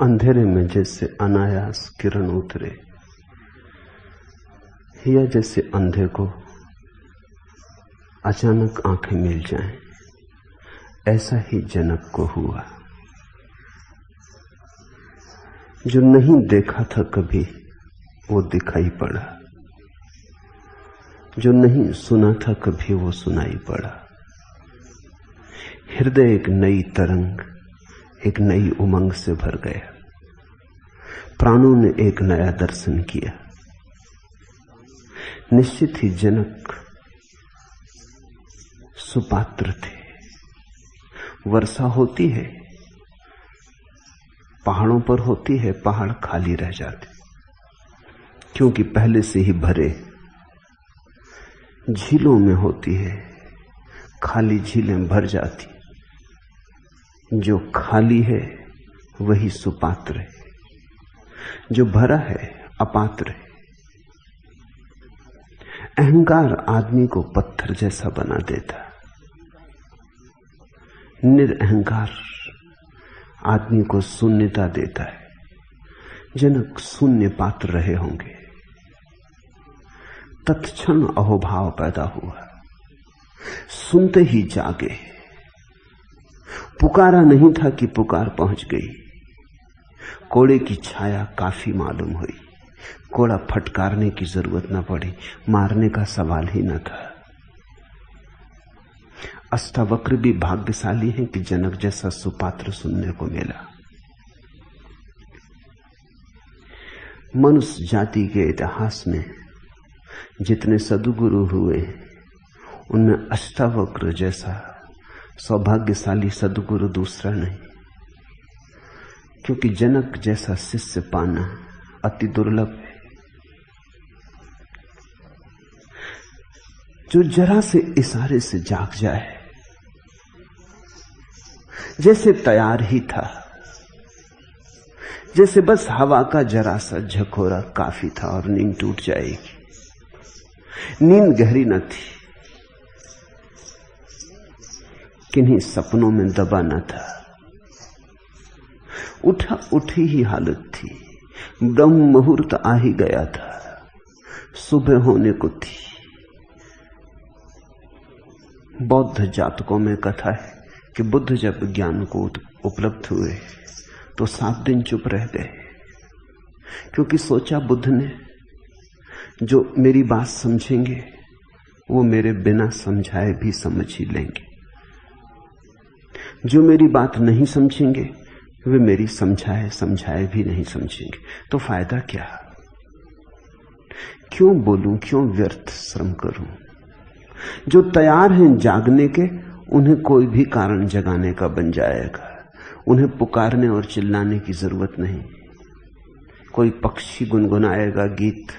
अंधेरे में जैसे अनायास किरण उतरे, या जैसे अंधे को अचानक आंखें मिल जाएं, ऐसा ही जनक को हुआ। जो नहीं देखा था कभी वो दिखाई पड़ा, जो नहीं सुना था कभी वो सुनाई पड़ा। हृदय एक नई तरंग, एक नई उमंग से भर गया। प्राणों ने एक नया दर्शन किया। निश्चित ही जनक सुपात्र थे। वर्षा होती है, पहाड़ों पर होती है, पहाड़ खाली रह जाते क्योंकि पहले से ही भरे। झीलों में होती है, खाली झीलें भर जाती। जो खाली है वही सुपात्र है, जो भरा है अपात्र है। अहंकार आदमी को पत्थर जैसा बना देता, निरअहंकार आदमी को शून्यता देता है। जनक शून्य पात्र रहे होंगे। तत्क्षण अहोभाव पैदा हुआ, सुनते ही जागे। पुकारा नहीं था कि पुकार पहुंच गई। कोड़े की छाया काफी मालूम हुई। कोड़ा फटकारने की जरूरत न पड़ी, मारने का सवाल ही न था। अष्टावक्र भी भाग्यशाली हैं कि जनक जैसा सुपात्र सुनने को मिला। मनुष्य जाति के इतिहास में जितने सद्गुरु हुए उनमें अष्टावक्र जैसा सौभाग्यशाली सद्गुरु दूसरा नहीं, क्योंकि जनक जैसा शिष्य पाना अति दुर्लभ है। जो जरा से इशारे से जाग जाए, जैसे तैयार ही था, जैसे बस हवा का जरा सा झकोरा काफी था और नींद टूट जाएगी। नींद गहरी न थी, किन्हीं सपनों में दबा न था। उठा उठी ही हालत थी। ब्रह्म मुहूर्त आ ही गया था, सुबह होने को थी। बौद्ध जातकों में कथा है कि बुद्ध जब ज्ञान को उपलब्ध हुए तो 7 दिन चुप रह गए, क्योंकि सोचा बुद्ध ने जो मेरी बात समझेंगे वो मेरे बिना समझाए भी समझ ही लेंगे, जो मेरी बात नहीं समझेंगे वे मेरी समझाए भी नहीं समझेंगे। तो फायदा क्या? क्यों बोलूं, क्यों व्यर्थ श्रम करूं? जो तैयार हैं जागने के, उन्हें कोई भी कारण जगाने का बन जाएगा। उन्हें पुकारने और चिल्लाने की जरूरत नहीं। कोई पक्षी गुनगुनाएगा गीत,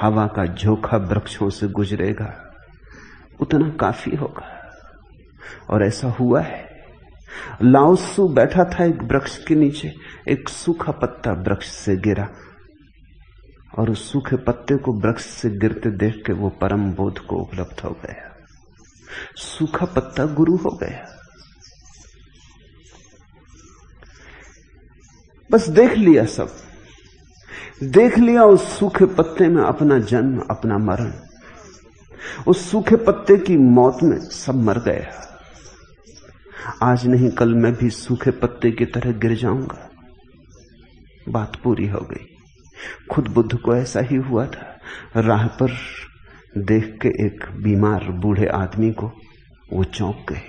हवा का झोंका वृक्षों से गुजरेगा, उतना काफी होगा। और ऐसा हुआ है। लाओ त्सु बैठा था एक वृक्ष के नीचे, एक सूखा पत्ता वृक्ष से गिरा और उस सूखे पत्ते को वृक्ष से गिरते देख के वो परम बोध को उपलब्ध हो गया। सूखा पत्ता गुरु हो गया। बस देख लिया, सब देख लिया उस सूखे पत्ते में अपना जन्म, अपना मरण। उस सूखे पत्ते की मौत में सब मर गया। आज नहीं कल मैं भी सूखे पत्ते की तरह गिर जाऊंगा। बात पूरी हो गई। खुद बुद्ध को ऐसा ही हुआ था। राह पर देख के एक बीमार बूढ़े आदमी को वो चौंक गए।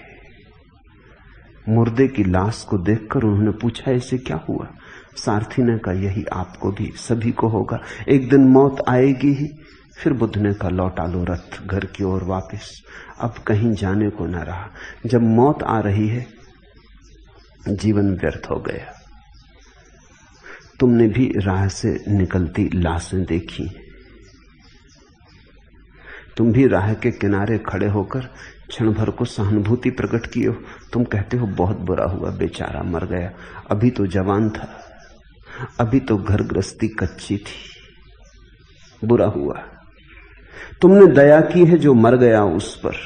मुर्दे की लाश को देखकर उन्होंने पूछा, इसे क्या हुआ? सारथी ने कहा, यही आपको भी, सभी को होगा, एक दिन मौत आएगी ही। फिर बुद्ध ने कहा, लौटा लो रथ घर की ओर वापस, अब कहीं जाने को न रहा। जब मौत आ रही है, जीवन व्यर्थ हो गया। तुमने भी राह से निकलती लाशें देखी, तुम भी राह के किनारे खड़े होकर क्षण भर को सहानुभूति प्रकट की हो। तुम कहते हो बहुत बुरा हुआ, बेचारा मर गया, अभी तो जवान था, अभी तो घर गृहस्थी कच्ची थी, बुरा हुआ। तुमने दया की है जो मर गया उस पर,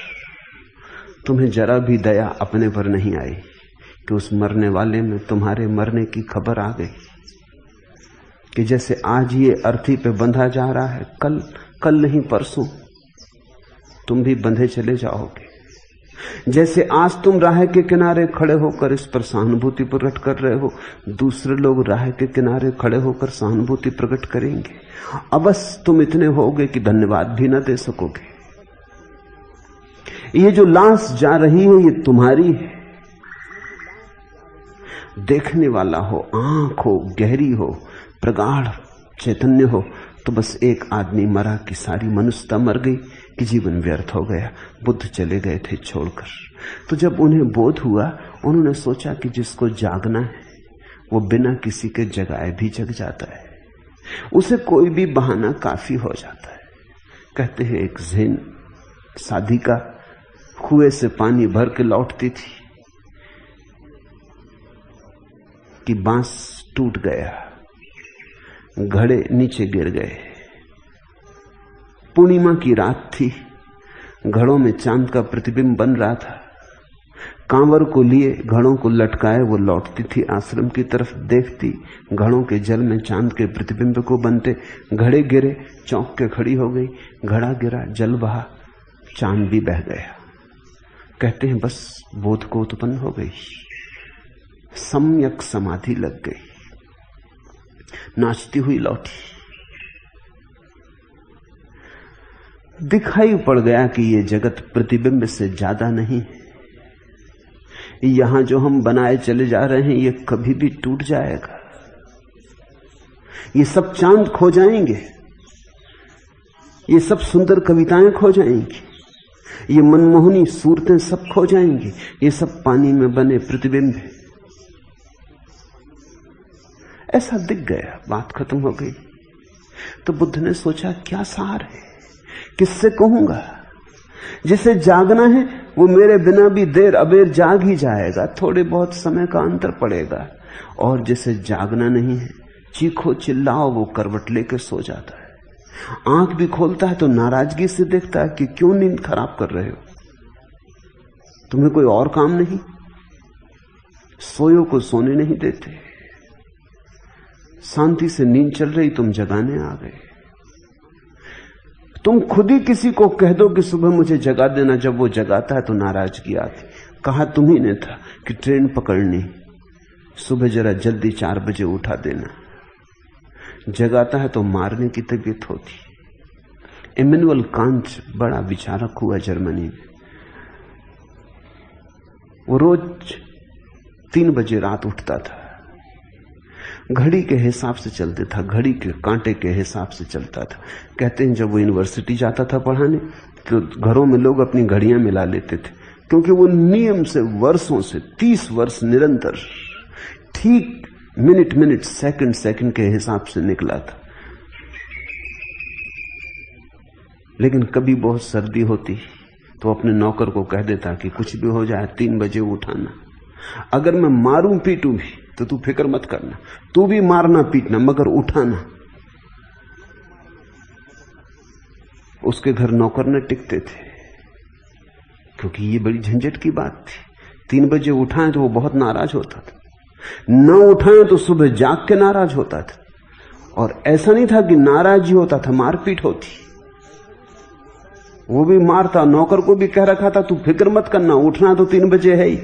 तुम्हें जरा भी दया अपने पर नहीं आई, कि उस मरने वाले में तुम्हारे मरने की खबर आ गई, कि जैसे आज ये अर्थी पे बंधा जा रहा है, कल नहीं परसों तुम भी बंधे चले जाओगे। जैसे आज तुम राह के किनारे खड़े होकर इस पर सहानुभूति प्रकट कर रहे हो, दूसरे लोग राह के किनारे खड़े होकर सहानुभूति प्रकट करेंगे। अवश्य तुम इतने होगे कि धन्यवाद भी न दे सकोगे। ये जो लाश जा रही है ये तुम्हारी है। देखने वाला हो, आंख हो, गहरी हो, प्रगाढ़ चैतन्य हो, तो बस एक आदमी मरा कि सारी मनुष्यता मर गई, कि जीवन व्यर्थ हो गया। बुद्ध चले गए थे छोड़कर। तो जब उन्हें बोध हुआ, उन्होंने सोचा कि जिसको जागना है वो बिना किसी के जगाए भी जग जाता है, उसे कोई भी बहाना काफी हो जाता है। कहते हैं एक ज़ेन साधिका कुएं से पानी भर के लौटती थी कि बांस टूट गया, घड़े नीचे गिर गए। पूर्णिमा की रात थी, घड़ों में चांद का प्रतिबिंब बन रहा था। कांवर को लिए घड़ों को लटकाए वो लौटती थी आश्रम की तरफ, देखती घड़ों के जल में चांद के प्रतिबिंब को बनते। घड़े गिरे, चौंक के खड़ी हो गई। घड़ा गिरा, जल बहा, चांद भी बह गया। कहते हैं बस बोध को उत्पन्न हो गई, सम्यक समाधि लग गई, नाचती हुई लौटी। दिखाई पड़ गया कि ये जगत प्रतिबिंब से ज्यादा नहीं है। यहां जो हम बनाए चले जा रहे हैं ये कभी भी टूट जाएगा। ये सब चांद खो जाएंगे, ये सब सुंदर कविताएं खो जाएंगी, ये मनमोहनी सूरतें सब खो जाएंगी। ये सब पानी में बने प्रतिबिंब है। ऐसा दिख गया, बात खत्म हो गई। तो बुद्ध ने सोचा क्या सार है, किससे कहूंगा? जिसे जागना है वो मेरे बिना भी देर अबेर जाग ही जाएगा, थोड़े बहुत समय का अंतर पड़ेगा। और जिसे जागना नहीं है, चीखो चिल्लाओ, वो करवट लेकर सो जाता है। आंख भी खोलता है तो नाराजगी से देखता है कि क्यों नींद खराब कर रहे हो, तुम्हें कोई और काम नहीं? सोयो को सोने नहीं देते, शांति से नींद चल रही, तुम जगाने आ गए। तुम खुद ही किसी को कह दो कि सुबह मुझे जगा देना, जब वो जगाता है तो नाराजगी आती। कहा तुम्ही ने था कि ट्रेन पकड़नी, सुबह जरा जल्दी 4 बजे उठा देना। जगाता है तो मारने की तबीयत होती। इमैनुअल कांट बड़ा विचारक हुआ जर्मनी में। वो रोज 3 बजे रात उठता था, घड़ी के हिसाब से चलते था, घड़ी के कांटे के हिसाब से चलता था। कहते हैं जब वो यूनिवर्सिटी जाता था पढ़ाने तो घरों में लोग अपनी घड़ियां मिला लेते थे, क्योंकि वो नियम से वर्षों से 30 वर्ष निरंतर ठीक मिनट सेकंड के हिसाब से निकला था। लेकिन कभी बहुत सर्दी होती तो अपने नौकर को कह देता कि कुछ भी हो जाए 3 बजे उठाना। अगर मैं मारूं पीटूं भी तो तू फिक्र मत करना, तू भी मारना पीटना मगर उठाना। उसके घर नौकर न टिकते थे, क्योंकि ये बड़ी झंझट की बात थी। 3 बजे उठाएं तो वो बहुत नाराज होता था, न उठाएं तो सुबह जाग के नाराज होता था। और ऐसा नहीं था कि नाराज ही होता था, मारपीट होती, वो भी मारता। नौकर को भी कह रखा था तू फिक्र मत करना, उठना तो 3 बजे है ही,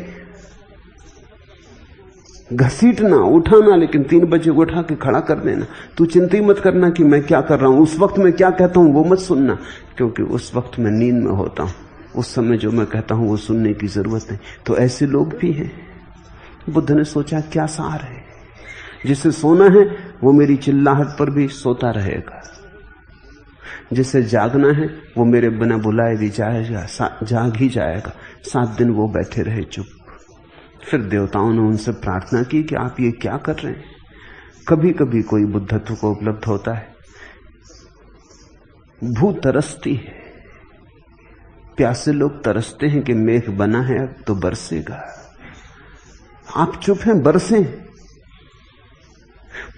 घसीटना उठाना, लेकिन 3 बजे उठा के खड़ा कर देना। तू चिंता ही मत करना कि मैं क्या कर रहा हूं, उस वक्त मैं क्या कहता हूं वो मत सुनना, क्योंकि उस वक्त मैं नींद में होता हूं, उस समय जो मैं कहता हूं वो सुनने की जरूरत नहीं। तो ऐसे लोग भी हैं। बुद्ध ने सोचा क्या सार है, जिसे सोना है वो मेरी चिल्लाहट पर भी सोता रहेगा, जिसे जागना है वो मेरे बिना बुलाए भी जाएगा, जाग ही जाएगा। 7 दिन वो बैठे रहे चुप। फिर देवताओं ने उनसे प्रार्थना की कि आप ये क्या कर रहे हैं? कभी कभी कोई बुद्धत्व को उपलब्ध होता है। भू तरसती है, प्यासे लोग तरसते हैं कि मेघ बना है अब तो बरसेगा। आप चुप हैं, बरसें।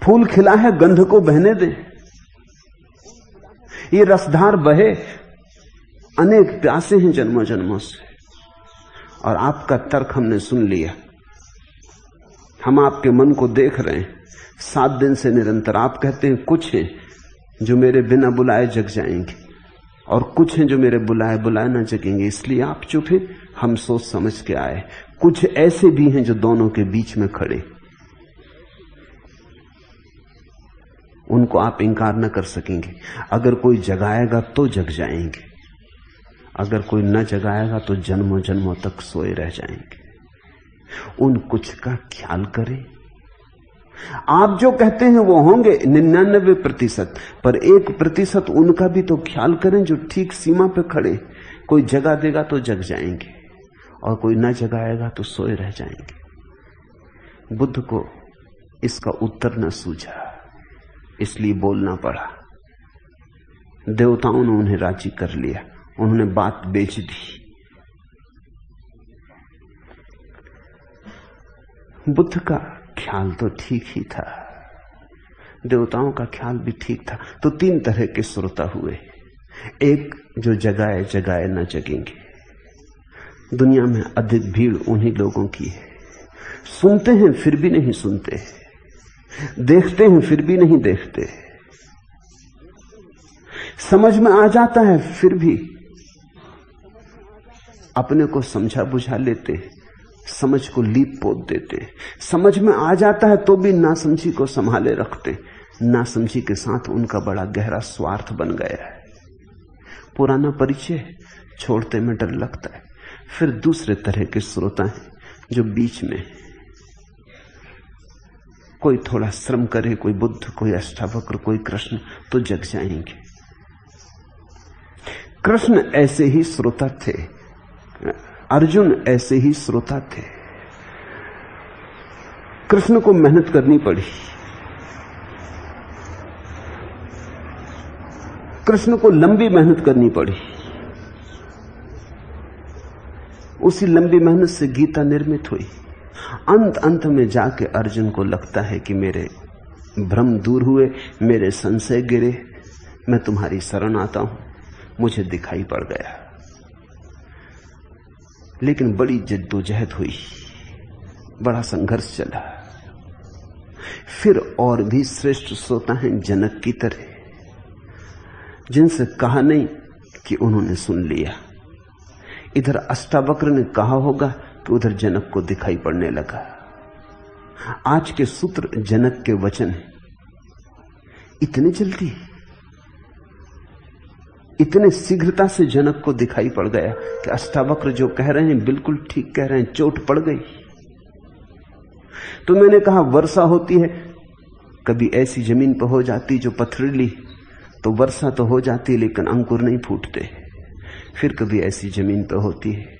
फूल खिला है, गंध को बहने दें, ये रसधार बहे। अनेक प्यासे हैं जन्मों जन्मों से, और आपका तर्क हमने सुन लिया हम आपके मन को देख रहे हैं 7 दिन से निरंतर। आप कहते हैं कुछ हैं जो मेरे बिना बुलाए जग जाएंगे और कुछ हैं जो मेरे बुलाए बुलाए ना जगेंगे, इसलिए आप चुप हैं। हम सोच समझ के आए। कुछ ऐसे भी हैं जो दोनों के बीच में खड़े, उनको आप इंकार न कर सकेंगे। अगर कोई जगाएगा तो जग जाएंगे, अगर कोई न जगाएगा तो जन्मों जन्मों तक सोए रह जाएंगे। उन कुछ का ख्याल करें। आप जो कहते हैं वो होंगे 99%, पर 1% उनका भी तो ख्याल करें जो ठीक सीमा पे खड़े। कोई जगा देगा तो जग जाएंगे और कोई न जगाएगा तो सोए रह जाएंगे। बुद्ध को इसका उत्तर न सूझा, इसलिए बोलना पड़ा। देवताओं ने उन्हें राजी कर लिया, उन्होंने बात बेच दी। बुद्ध का ख्याल तो ठीक ही था, देवताओं का ख्याल भी ठीक था। तो 3 तरह के श्रोता हुए। एक जो जगाए जगाए न जगेंगे। दुनिया में अधिक भीड़ उन्हीं लोगों की है। सुनते हैं फिर भी नहीं सुनते, देखते हैं फिर भी नहीं देखते, समझ में आ जाता है फिर भी अपने को समझा बुझा लेते, समझ को लीप पोत देते। समझ में आ जाता है तो भी नासमझी को संभाले रखते। नासमझी के साथ उनका बड़ा गहरा स्वार्थ बन गया है। पुराना परिचय छोड़ते में डर लगता है। फिर दूसरे तरह के श्रोता हैं जो बीच में, कोई थोड़ा श्रम करे, कोई बुद्ध, कोई अष्टावक्र, कोई कृष्ण, तो जग जाएंगे। कृष्ण ऐसे ही श्रोता थे, अर्जुन ऐसे ही श्रोता थे। कृष्ण को मेहनत करनी पड़ी, कृष्ण को लंबी मेहनत करनी पड़ी। उसी लंबी मेहनत से गीता निर्मित हुई। अंत में जाके अर्जुन को लगता है कि मेरे भ्रम दूर हुए, मेरे संशय गिरे, मैं तुम्हारी शरण आता हूं, मुझे दिखाई पड़ गया। लेकिन बड़ी जद्दोजहद हुई, बड़ा संघर्ष चला। फिर और भी श्रेष्ठ श्रोता हैं जनक की तरह, जिनसे कहा नहीं कि उन्होंने सुन लिया। इधर अष्टावक्र ने कहा होगा कि उधर जनक को दिखाई पड़ने लगा। आज के सूत्र जनक के वचन हैं। इतने जल्दी, इतने शीघ्रता से जनक को दिखाई पड़ गया कि अष्टावक्र जो कह रहे हैं बिल्कुल ठीक कह रहे हैं, चोट पड़ गई। तो मैंने कहा वर्षा होती है, कभी ऐसी जमीन पर हो जाती जो पथरीली, तो वर्षा तो हो जाती लेकिन अंकुर नहीं फूटते। फिर कभी ऐसी जमीन पर होती है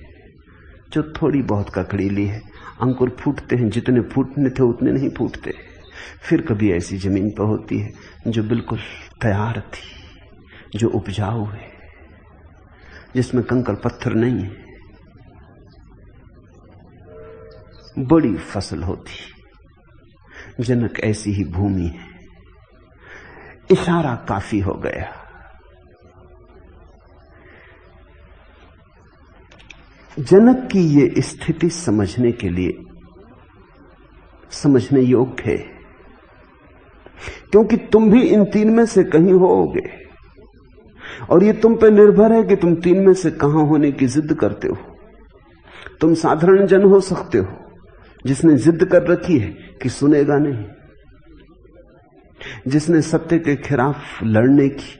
जो थोड़ी बहुत ककड़ीली है, अंकुर फूटते हैं, जितने फूटने थे उतने नहीं फूटते। फिर कभी ऐसी जमीन पर होती है जो बिल्कुल तैयार थी, जो उपजाऊ है, जिसमें कंकड़ पत्थर नहीं है, बड़ी फसल होती। जनक ऐसी ही भूमि है। इशारा काफी हो गया। जनक की ये स्थिति समझने के लिए, समझने योग्य है, क्योंकि तुम भी इन 3 में से कहीं होगे और ये तुम पे निर्भर है कि तुम 3 में से कहां होने की जिद करते हो। तुम साधारण जन हो सकते हो जिसने जिद कर रखी है कि सुनेगा नहीं, जिसने सत्य के खिलाफ लड़ने की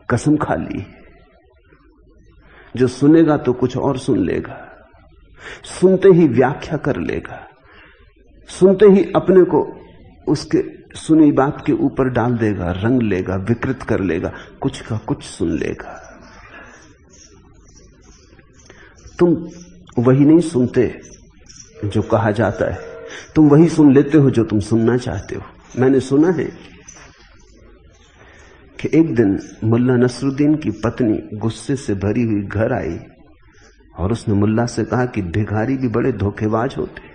कसम खा ली, जो सुनेगा तो कुछ और सुन लेगा, सुनते ही व्याख्या कर लेगा, सुनते ही अपने को उसके सुनी बात के ऊपर डाल देगा, रंग लेगा, विकृत कर लेगा, कुछ का कुछ सुन लेगा। तुम वही नहीं सुनते जो कहा जाता है, तुम वही सुन लेते हो जो तुम सुनना चाहते हो। मैंने सुना है कि एक दिन मुल्ला नसरुद्दीन की पत्नी गुस्से से भरी हुई घर आई और उसने मुल्ला से कहा कि भिखारी भी बड़े धोखेबाज होते।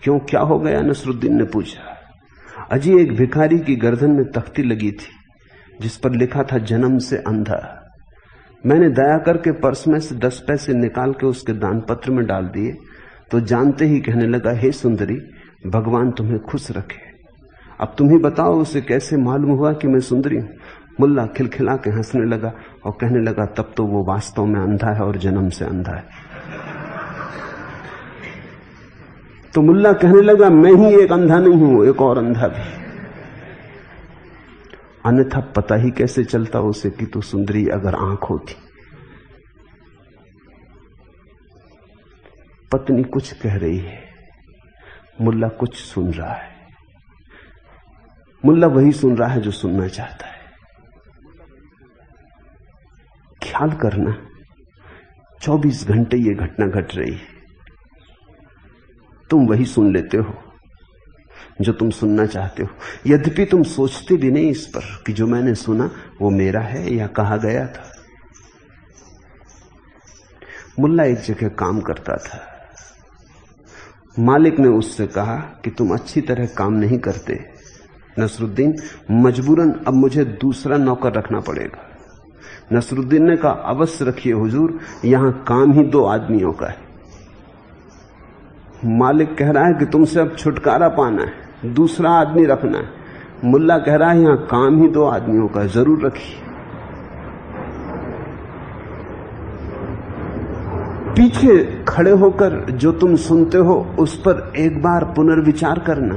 क्यों, क्या हो गया? नसरुद्दीन ने पूछा। अजी, एक भिखारी की गर्दन में तख्ती लगी थी जिस पर लिखा था जन्म से अंधा। मैंने दया करके पर्स में से 10 पैसे निकाल के उसके दान पत्र में डाल दिए तो जानते ही कहने लगा, हे सुंदरी, भगवान तुम्हें खुश रखे। अब तुम ही बताओ उसे कैसे मालूम हुआ कि मैं सुंदरी हूं। मुल्ला खिलखिला के हंसने लगा और कहने लगा, तब तो वो वास्तव में अंधा है और जन्म से अंधा है। तो मुल्ला कहने लगा, मैं ही एक अंधा नहीं हूं, एक और अंधा भी। अन्यथा पता ही कैसे चलता उसे कि तू सुंदरी अगर आंख होती। पत्नी कुछ कह रही है, मुल्ला कुछ सुन रहा है। मुल्ला वही सुन रहा है जो सुनना चाहता है। ख्याल करना, 24 घंटे ये घटना घट रही है, तुम वही सुन लेते हो जो तुम सुनना चाहते हो, यद्यपि तुम सोचते भी नहीं इस पर कि जो मैंने सुना वो मेरा है या कहा गया था। मुल्ला एक जगह काम करता था। मालिक ने उससे कहा कि तुम अच्छी तरह काम नहीं करते नसरुद्दीन, मजबूरन अब मुझे दूसरा नौकर रखना पड़ेगा। नसरुद्दीन ने कहा, अवश्य रखिए हुजूर, यहां काम ही 2 आदमियों का है। मालिक कह रहा है कि तुमसे अब छुटकारा पाना है, दूसरा आदमी रखना है। मुल्ला कह रहा है, यहां काम ही 2 आदमियों का है, जरूर रखिए। पीछे खड़े होकर जो तुम सुनते हो उस पर एक बार पुनर्विचार करना।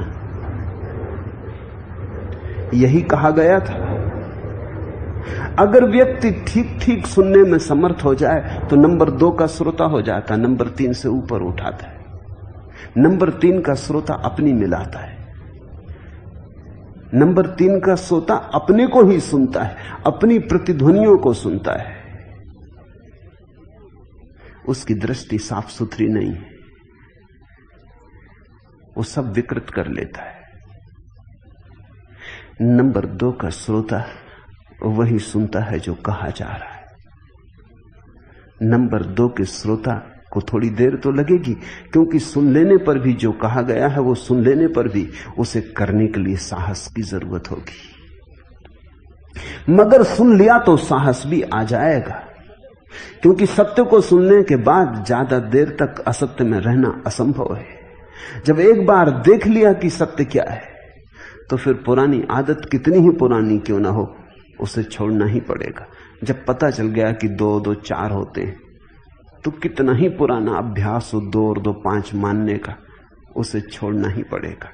यही कहा गया था। अगर व्यक्ति ठीक ठीक सुनने में समर्थ हो जाए तो नंबर 2 का श्रोता हो जाता, नंबर 3 से ऊपर उठाता है। नंबर 3 का श्रोता अपनी मिलाता है। नंबर 3 का श्रोता अपने को ही सुनता है, अपनी प्रतिध्वनियों को सुनता है। उसकी दृष्टि साफ सुथरी नहीं है, वो सब विकृत कर लेता है। नंबर 2 का श्रोता वही सुनता है जो कहा जा रहा है। नंबर 2 के श्रोता को थोड़ी देर तो लगेगी, क्योंकि सुन लेने पर भी जो कहा गया है वो सुन लेने पर भी उसे करने के लिए साहस की जरूरत होगी। मगर सुन लिया तो साहस भी आ जाएगा, क्योंकि सत्य को सुनने के बाद ज्यादा देर तक असत्य में रहना असंभव है। जब एक बार देख लिया कि सत्य क्या है, तो फिर पुरानी आदत कितनी ही पुरानी क्यों ना हो, उसे छोड़ना ही पड़ेगा। जब पता चल गया कि 2 और 2 4 होते हैं, तो कितना ही पुराना अभ्यास हो 2 और 2 5 मानने का, उसे छोड़ना ही पड़ेगा।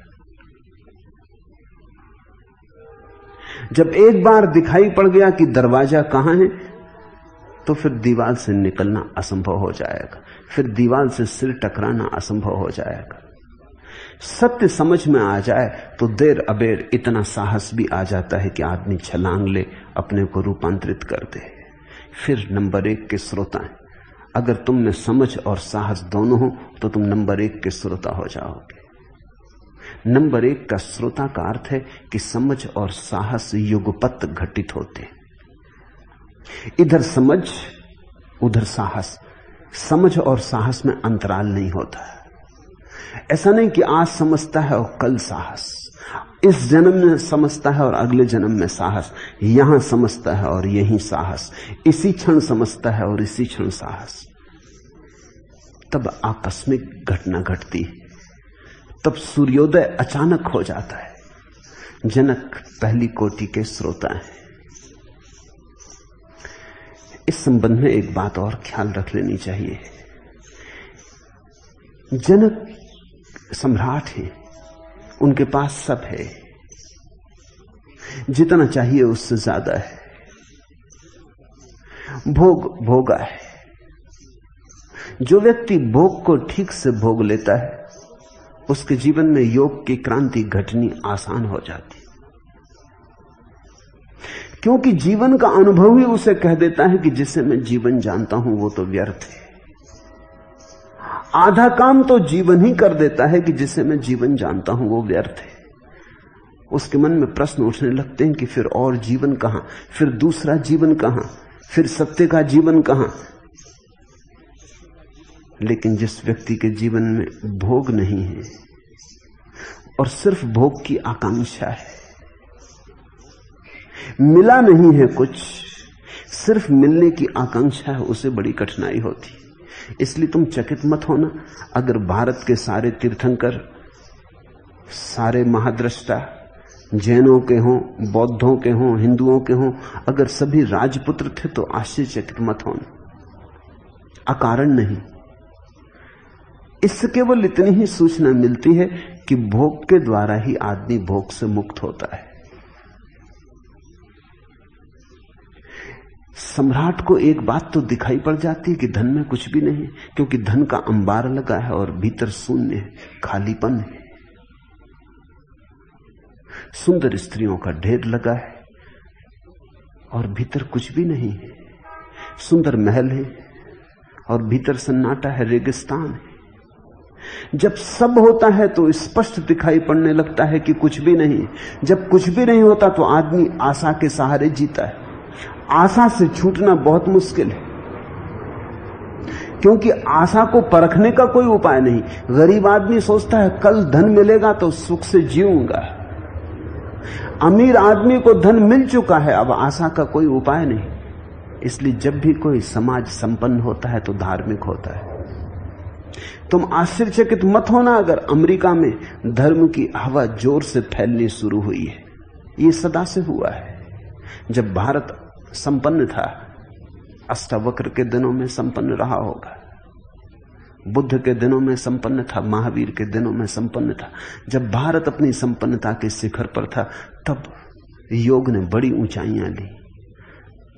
जब एक बार दिखाई पड़ गया कि दरवाजा कहां है, तो फिर दीवार से निकलना असंभव हो जाएगा, फिर दीवार से सिर टकराना असंभव हो जाएगा। सत्य समझ में आ जाए तो देर अबेर इतना साहस भी आ जाता है कि आदमी छलांग ले, अपने को रूपांतरित कर दे। फिर नंबर 1 के श्रोता हैं। अगर तुम में समझ और साहस दोनों हो तो तुम नंबर 1 के श्रोता हो जाओगे। नंबर 1 का श्रोता का अर्थ है कि समझ और साहस युगपत घटित होते। इधर समझ उधर साहस, समझ और साहस में अंतराल नहीं होता। ऐसा नहीं कि आज समझता है और कल साहस, इस जन्म में समझता है और अगले जन्म में साहस, यहां समझता है और यहीं साहस, इसी क्षण समझता है और इसी क्षण साहस। तब आकस्मिक घटना घटती है, तब सूर्योदय अचानक हो जाता है। जनक पहली कोटि के श्रोता हैं। इस संबंध में एक बात और ख्याल रख लेनी चाहिए। जनक सम्राट हैं, उनके पास सब है, जितना चाहिए उससे ज्यादा है। भोग भोगा है। जो व्यक्ति भोग को ठीक से भोग लेता है, उसके जीवन में योग की क्रांति घटनी आसान हो जाती, क्योंकि जीवन का अनुभव ही उसे कह देता है कि जिसे मैं जीवन जानता हूं वो तो व्यर्थ है। आधा काम तो जीवन ही कर देता है कि जिसे मैं जीवन जानता हूं वो व्यर्थ है। उसके मन में प्रश्न उठने लगते हैं कि फिर और जीवन कहां, फिर दूसरा जीवन कहां, फिर सत्य का जीवन कहां। लेकिन जिस व्यक्ति के जीवन में भोग नहीं है और सिर्फ भोग की आकांक्षा है, मिला नहीं है कुछ, सिर्फ मिलने की आकांक्षा है, उसे बड़ी कठिनाई होती। इसलिए तुम चकित मत होना अगर भारत के सारे तीर्थंकर, सारे महाद्रष्टा जैनों के हों, बौद्धों के हों, हिंदुओं के हों, अगर सभी राजपुत्र थे तो आश्चर्यचकित मत होना, अकारण नहीं। इससे केवल इतनी ही सूचना मिलती है कि भोग के द्वारा ही आदमी भोग से मुक्त होता है। सम्राट को एक बात तो दिखाई पड़ जाती है कि धन में कुछ भी नहीं, क्योंकि धन का अंबार लगा है और भीतर शून्य है, खालीपन है। सुंदर स्त्रियों का ढेर लगा है और भीतर कुछ भी नहीं है। सुंदर महल है और भीतर सन्नाटा है, रेगिस्तान है। जब सब होता है तो स्पष्ट दिखाई पड़ने लगता है कि कुछ भी नहीं। जब कुछ भी नहीं होता तो आदमी आशा के सहारे जीता है। आशा से छूटना बहुत मुश्किल है, क्योंकि आशा को परखने का कोई उपाय नहीं। गरीब आदमी सोचता है कल धन मिलेगा तो सुख से जीऊंगा। अमीर आदमी को धन मिल चुका है, अब आशा का कोई उपाय नहीं। इसलिए जब भी कोई समाज संपन्न होता है तो धार्मिक होता है। तुम आश्चर्यचकित मत होना अगर अमेरिका में धर्म की हवा जोर से फैलनी शुरू हुई है। ये सदा से हुआ है। जब भारत संपन्न था, अष्टावक्र के दिनों में संपन्न रहा होगा, बुद्ध के दिनों में संपन्न था, महावीर के दिनों में संपन्न था। जब भारत अपनी संपन्नता के शिखर पर था, तब योग ने बड़ी ऊंचाइयां ली,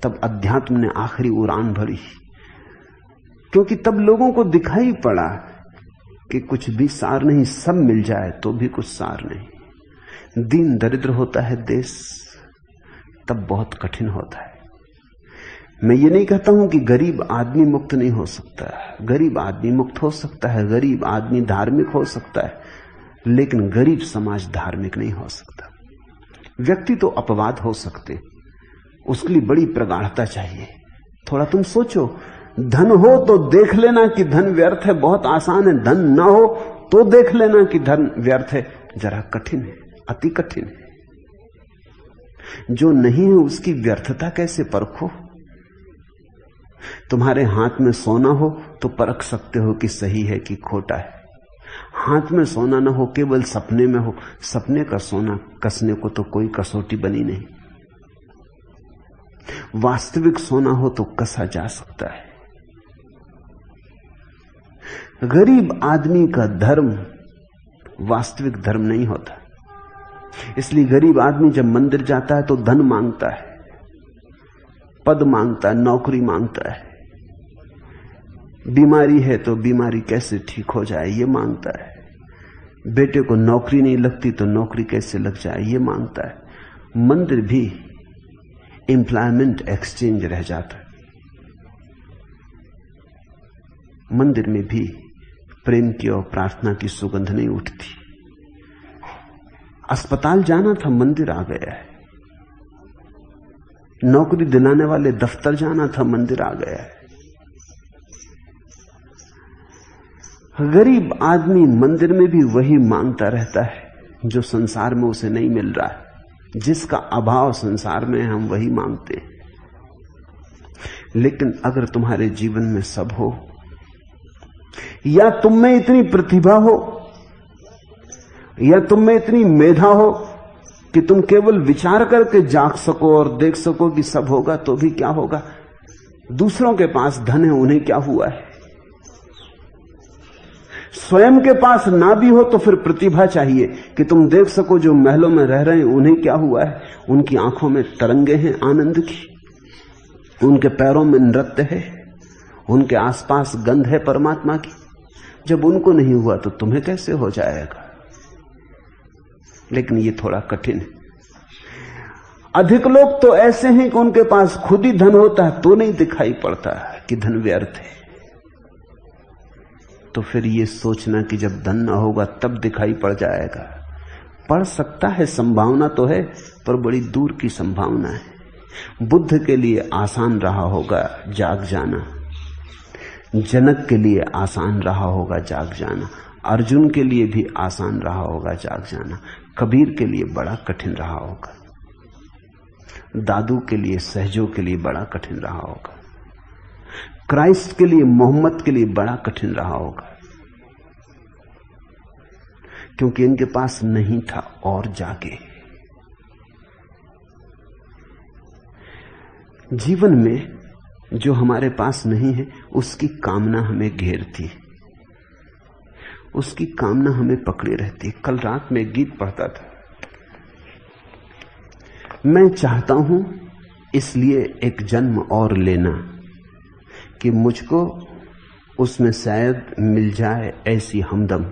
तब अध्यात्म ने आखिरी उड़ान भरी, क्योंकि तब लोगों को दिखाई पड़ा कि कुछ भी सार नहीं, सब मिल जाए तो भी कुछ सार नहीं। दीन दरिद्र होता है देश, तब बहुत कठिन होता है। मैं ये नहीं कहता हूं कि गरीब आदमी मुक्त नहीं हो सकता, गरीब आदमी मुक्त हो सकता है, गरीब आदमी धार्मिक हो सकता है, लेकिन गरीब समाज धार्मिक नहीं हो सकता। व्यक्ति तो अपवाद हो सकते, उसके लिए बड़ी प्रगाढ़ता चाहिए। थोड़ा तुम सोचो, धन हो तो देख लेना कि धन व्यर्थ है, बहुत आसान है। धन ना हो तो देख लेना कि धन व्यर्थ है, जरा कठिन है, अति कठिन है। जो नहीं है उसकी व्यर्थता कैसे परखो? तुम्हारे हाथ में सोना हो तो परख सकते हो कि सही है कि खोटा है। हाथ में सोना ना हो, केवल सपने में हो, सपने का सोना कसने को तो कोई कसौटी बनी नहीं। वास्तविक सोना हो तो कसा जा सकता है। गरीब आदमी का धर्म वास्तविक धर्म नहीं होता। इसलिए गरीब आदमी जब मंदिर जाता है तो धन मांगता है, पद मांगता है, नौकरी मांगता है। बीमारी है तो बीमारी कैसे ठीक हो जाए ये मांगता है। बेटे को नौकरी नहीं लगती तो नौकरी कैसे लग जाए ये मांगता है। मंदिर भी एम्प्लॉयमेंट एक्सचेंज रह जाता है। मंदिर में भी प्रेम की और प्रार्थना की सुगंध नहीं उठती। अस्पताल जाना था, मंदिर आ गया है। नौकरी दिलाने वाले दफ्तर जाना था, मंदिर आ गया है। गरीब आदमी मंदिर में भी वही मांगता रहता है जो संसार में उसे नहीं मिल रहा है। जिसका अभाव संसार में हम वही मांगते हैं। लेकिन अगर तुम्हारे जीवन में सब हो, या तुम में इतनी प्रतिभा हो, या तुम में इतनी मेधा हो कि तुम केवल विचार करके जाग सको और देख सको कि सब होगा, तो भी क्या होगा? दूसरों के पास धन है, उन्हें क्या हुआ है? स्वयं के पास ना भी हो तो फिर प्रतिभा चाहिए कि तुम देख सको जो महलों में रह रहे हैं उन्हें क्या हुआ है। उनकी आंखों में तरंगे हैं आनंद की, उनके पैरों में नृत्य है, उनके आसपास गंध है परमात्मा की। जब उनको नहीं हुआ तो तुम्हें कैसे हो जाएगा? लेकिन ये थोड़ा कठिन है। अधिक लोग तो ऐसे हैं कि उनके पास खुद ही धन होता है तो नहीं दिखाई पड़ता कि धन व्यर्थ है। तो फिर ये सोचना कि जब धन ना होगा तब दिखाई पड़ जाएगा, पड़ सकता है, संभावना तो है, पर बड़ी दूर की संभावना है। बुद्ध के लिए आसान रहा होगा जाग जाना, जनक के लिए आसान रहा होगा जाग जाना, अर्जुन के लिए भी आसान रहा होगा जाग जाना, कबीर के लिए बड़ा कठिन रहा होगा, दादू के लिए, सहजों के लिए बड़ा कठिन रहा होगा। क्राइस्ट के लिए, मोहम्मद के लिए बड़ा कठिन रहा होगा, क्योंकि इनके पास नहीं था और जाके। जीवन में जो हमारे पास नहीं है उसकी कामना हमें घेरती, उसकी कामना हमें पकड़े रहती। कल रात में एक गीत पढ़ता था, मैं चाहता हूं इसलिए एक जन्म और लेना कि मुझको उसमें शायद मिल जाए ऐसी हमदम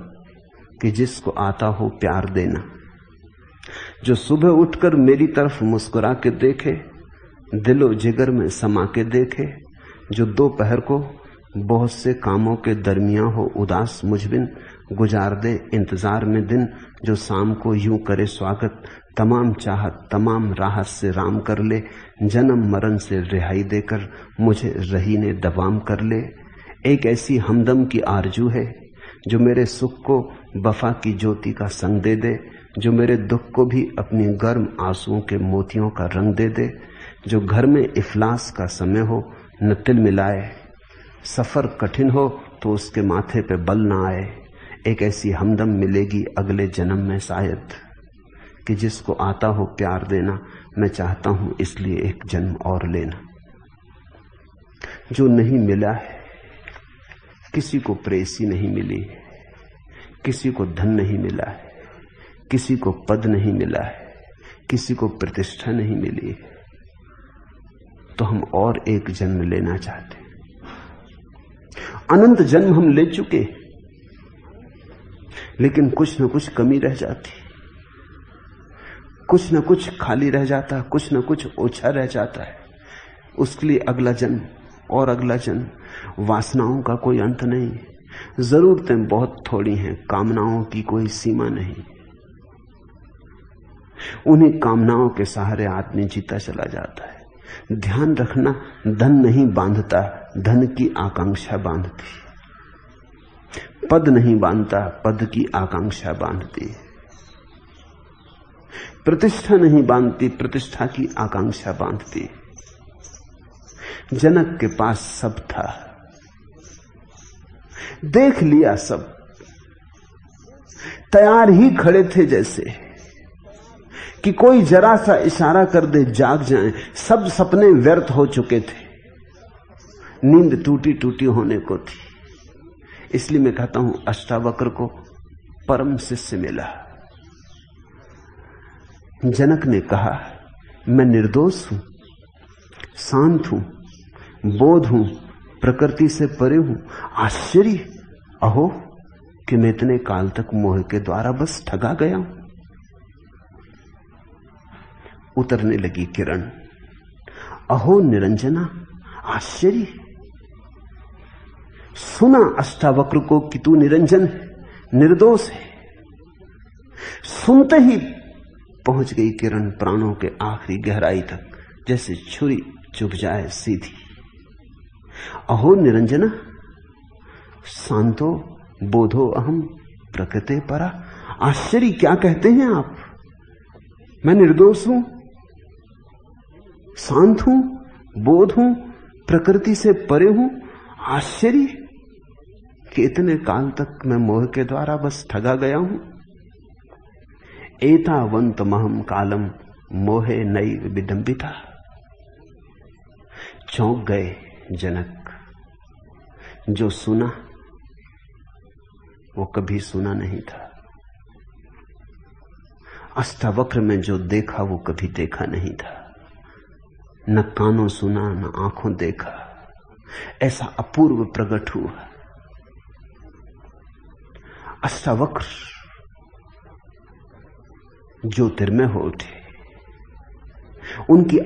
कि जिसको आता हो प्यार देना, जो सुबह उठकर मेरी तरफ मुस्कुरा के देखे, दिलो जिगर में समा के देखे, जो दोपहर को बहुत से कामों के दरमियां हो उदास मुझबिन गुजार दे इंतजार में दिन, जो शाम को यूं करे स्वागत, तमाम चाहत तमाम राहत से राम कर ले, जन्म मरण से रिहाई देकर मुझे रहीने दवाम कर ले। एक ऐसी हमदम की आरजू है जो मेरे सुख को वफा की ज्योति का संग दे दे, जो मेरे दुख को भी अपनी गर्म आंसुओं के मोतियों का रंग दे दे, जो घर में इफलास का समय हो न तिल मिलाए, सफर कठिन हो तो उसके माथे पे बल ना आए। एक ऐसी हमदम मिलेगी अगले जन्म में शायद कि जिसको आता हो प्यार देना, मैं चाहता हूं इसलिए एक जन्म और लेना। जो नहीं मिला है, किसी को प्रेसी नहीं मिली, किसी को धन नहीं मिला है, किसी को पद नहीं मिला है, किसी को प्रतिष्ठा नहीं मिली, तो हम और एक जन्म लेना चाहते। अनंत जन्म हम ले चुके, लेकिन कुछ न कुछ कमी रह जाती, कुछ न कुछ खाली रह जाता, कुछ न कुछ ओछा रह जाता है। उसके लिए अगला जन्म और अगला जन्म। वासनाओं का कोई अंत नहीं, जरूरतें बहुत थोड़ी हैं, कामनाओं की कोई सीमा नहीं। उन्हीं कामनाओं के सहारे आदमी जीता चला जाता है। ध्यान रखना, धन नहीं बांधता, धन की आकांक्षा बांधती। पद नहीं बांधता, पद की आकांक्षा बांधती। प्रतिष्ठा नहीं बांधती, प्रतिष्ठा की आकांक्षा बांधती। जनक के पास सब था, देख लिया सब, तैयार ही खड़े थे जैसे कि कोई जरा सा इशारा कर दे जाग जाएं। सब सपने व्यर्थ हो चुके थे, नींद टूटी टूटी होने को थी। इसलिए मैं कहता हूं अष्टावक्र को परम शिष्य मिला। जनक ने कहा, मैं निर्दोष हूं, शांत हूं, बोध हूं, प्रकृति से परे हूं। आश्चर्य, अहो कि मैं इतने काल तक मोह के द्वारा बस ठगा गया हूं। उतरने लगी किरण, अहो निरंजना, आश्चर्य। सुना अष्टावक्र को कि तू निरंजन है, निर्दोष है। सुनते ही पहुंच गई किरण प्राणों के आखिरी गहराई तक, जैसे छुरी चुभ जाए सीधी। अहो निरंजना, शांतो बोधो अहम प्रकृते परा। आश्चर्य, क्या कहते हैं आप? मैं निर्दोष हूं, शांत हूं, बोध हूं, प्रकृति से परे हूं। आश्चर्य कि इतने काल तक मैं मोह के द्वारा बस ठगा गया हूं। एतावंत महम कालम मोहे नई विडंबिता। चौंक गए जनक। जो सुना वो कभी सुना नहीं था, अष्टावक्र में जो देखा वो कभी देखा नहीं था। न कानों सुना, न आंखों देखा, ऐसा अपूर्व प्रकट हुआ। अष्टावक्र ज्योतिर्मय हो उठे, उनकी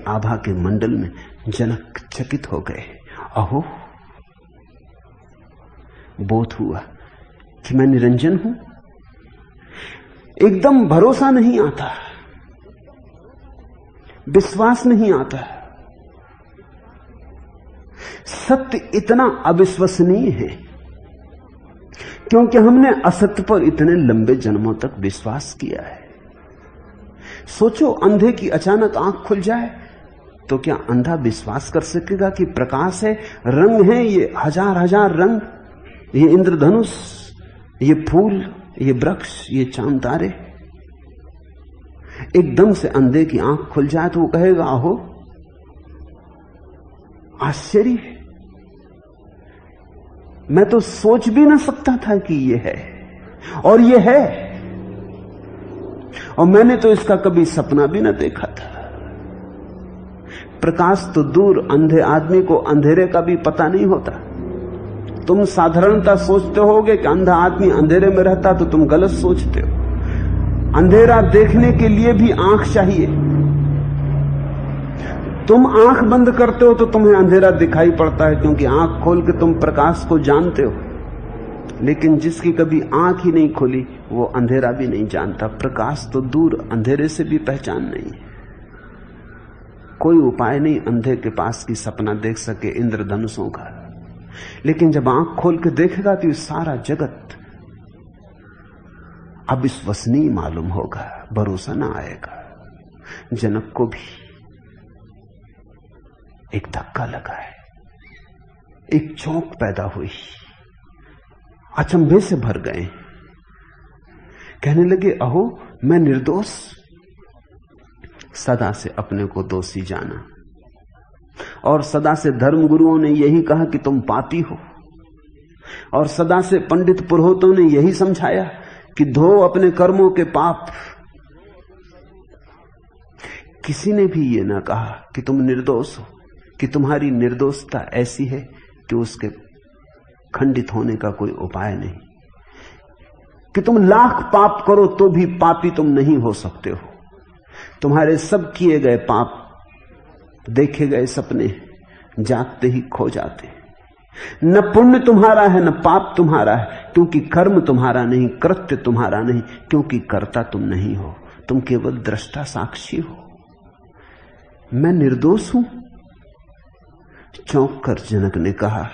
आभा के मंडल में जनक चकित हो गए। अहो, बोध हुआ कि मैं निरंजन हूं। एकदम भरोसा नहीं आता, विश्वास नहीं आता। सत्य इतना अविश्वसनीय है क्योंकि हमने असत्य पर इतने लंबे जन्मों तक विश्वास किया है। सोचो, अंधे की अचानक आंख खुल जाए तो क्या अंधा विश्वास कर सकेगा कि प्रकाश है, रंग है, ये हजार हजार रंग, ये इंद्रधनुष, ये फूल, ये वृक्ष, ये चांद तारे? एकदम से अंधे की आंख खुल जाए तो वो कहेगा आहो आश्चर्य, मैं तो सोच भी ना सकता था कि ये है, और ये है, और मैंने तो इसका कभी सपना भी ना देखा था। प्रकाश तो दूर, अंधे आदमी को अंधेरे का भी पता नहीं होता। तुम साधारणता सोचते होगे कि अंधा आदमी अंधेरे में रहता, तो तुम गलत सोचते हो। अंधेरा देखने के लिए भी आंख चाहिए। तुम आंख बंद करते हो तो तुम्हें अंधेरा दिखाई पड़ता है, क्योंकि आंख खोल के तुम प्रकाश को जानते हो। लेकिन जिसकी कभी आंख ही नहीं खोली वो अंधेरा भी नहीं जानता। प्रकाश तो दूर, अंधेरे से भी पहचान नहीं है। कोई उपाय नहीं अंधे के पास की सपना देख सके इंद्रधनुषों का। लेकिन जब आंख खोल के देखेगा तो ये सारा जगत अविश्वसनीय मालूम होगा, भरोसा ना आएगा। जनक को भी एक धक्का लगा है, एक चौंक पैदा हुई, अचंभे से भर गए। कहने लगे अहो मैं निर्दोष, सदा से अपने को दोषी जाना, और सदा से धर्म गुरुओं ने यही कहा कि तुम पापी हो, और सदा से पंडित पुरोहितों ने यही समझाया कि धो अपने कर्मों के पाप। किसी ने भी ये ना कहा कि तुम निर्दोष हो, कि तुम्हारी निर्दोषता ऐसी है कि उसके खंडित होने का कोई उपाय नहीं, कि तुम लाख पाप करो तो भी पापी तुम नहीं हो सकते हो। तुम्हारे सब किए गए पाप, देखे गए सपने जागते ही खो जाते। न पुण्य तुम्हारा है न पाप तुम्हारा है, क्योंकि कर्म तुम्हारा नहीं, कृत्य तुम्हारा नहीं, क्योंकि कर्ता तुम नहीं हो, तुम केवल दृष्टा साक्षी हो। मैं निर्दोष हूं? चौंक कर जनक ने कहा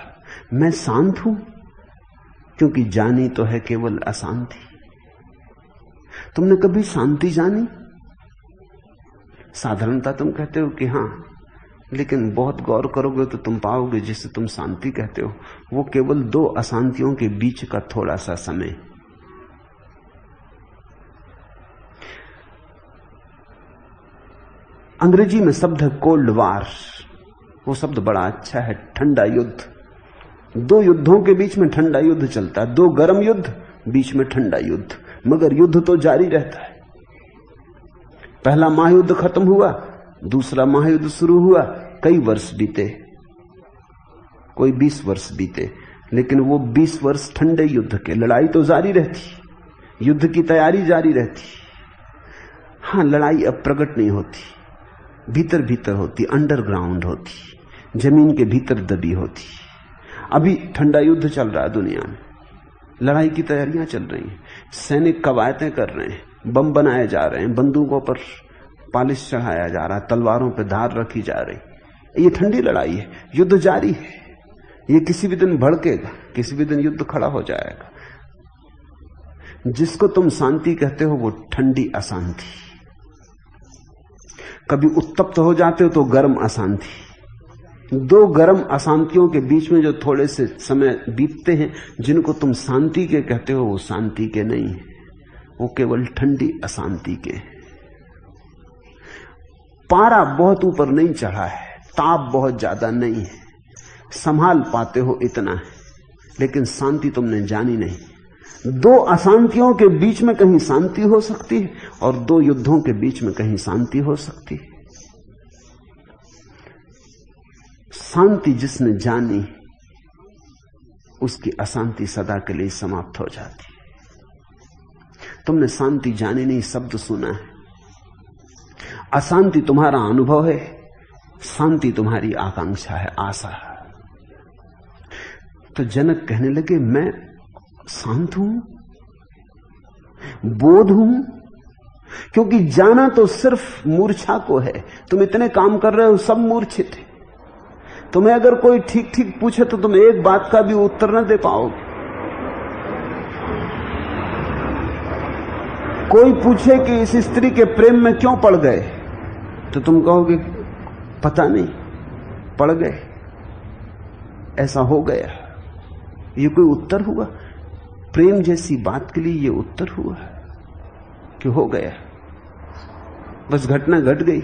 मैं शांत हूं, क्योंकि जानी तो है केवल अशांति। तुमने कभी शांति जानी? साधारणता तुम कहते हो कि हां, लेकिन बहुत गौर करोगे तो तुम पाओगे जिसे तुम शांति कहते हो वो केवल दो अशांतियों के बीच का थोड़ा सा समय। अंग्रेजी में शब्द है कोल्ड वार। वो शब्द बड़ा अच्छा है, ठंडा युद्ध। दो युद्धों के बीच में ठंडा युद्ध चलता है, दो गर्म युद्ध, बीच में ठंडा युद्ध, मगर युद्ध तो जारी रहता है। पहला महायुद्ध खत्म हुआ, दूसरा महायुद्ध शुरू हुआ, कई वर्ष बीते, कोई 20 वर्ष बीते, लेकिन वो 20 वर्ष ठंडे युद्ध के। लड़ाई तो जारी रहती, युद्ध की तैयारी जारी रहती। हां, लड़ाई अब प्रकट नहीं होती, भीतर भीतर होती, अंडरग्राउंड होती, जमीन के भीतर दबी होती। अभी ठंडा युद्ध चल रहा है दुनिया में, लड़ाई की तैयारियां चल रही हैं, सैनिक कवायतें कर रहे हैं, बम बनाए जा रहे हैं, बंदूकों पर पालिश चढ़ाया जा रहा है, तलवारों पर धार रखी जा रही। ये ठंडी लड़ाई है, युद्ध जारी है। ये किसी भी दिन भड़केगा, किसी भी दिन युद्ध खड़ा हो जाएगा। जिसको तुम शांति कहते हो वो ठंडी अशांति। कभी उत्तप्त हो जाते हो तो गर्म अशांति। दो गर्म अशांतियों के बीच में जो थोड़े से समय बीतते हैं, जिनको तुम शांति के कहते हो वो शांति के नहीं है, वो केवल ठंडी अशांति के। पारा बहुत ऊपर नहीं चढ़ा है, ताप बहुत ज्यादा नहीं है, संभाल पाते हो इतना है, लेकिन शांति तुमने जानी नहीं। दो अशांतियों के बीच में कहीं शांति हो सकती है और दो युद्धों के बीच में कहीं शांति हो सकती है। शांति जिसने जानी उसकी अशांति सदा के लिए समाप्त हो जाती है। तुमने शांति जानी नहीं, शब्द सुना है। अशांति तुम्हारा अनुभव है, शांति तुम्हारी आकांक्षा है, आशा है। तो जनक कहने लगे मैं शांत हूं, बोध हूं, क्योंकि जाना तो सिर्फ मूर्छा को है। तुम इतने काम कर रहे हो, सब मूर्छित है। तुम्हें अगर कोई ठीक ठीक पूछे तो तुम एक बात का भी उत्तर न दे पाओगे। कोई पूछे कि इस स्त्री के प्रेम में क्यों पड़ गए, तो तुम कहोगे पता नहीं, पड़ गए, ऐसा हो गया। ये कोई उत्तर हुआ? प्रेम जैसी बात के लिए ये उत्तर हुआ कि हो गया, बस घटना घट गई,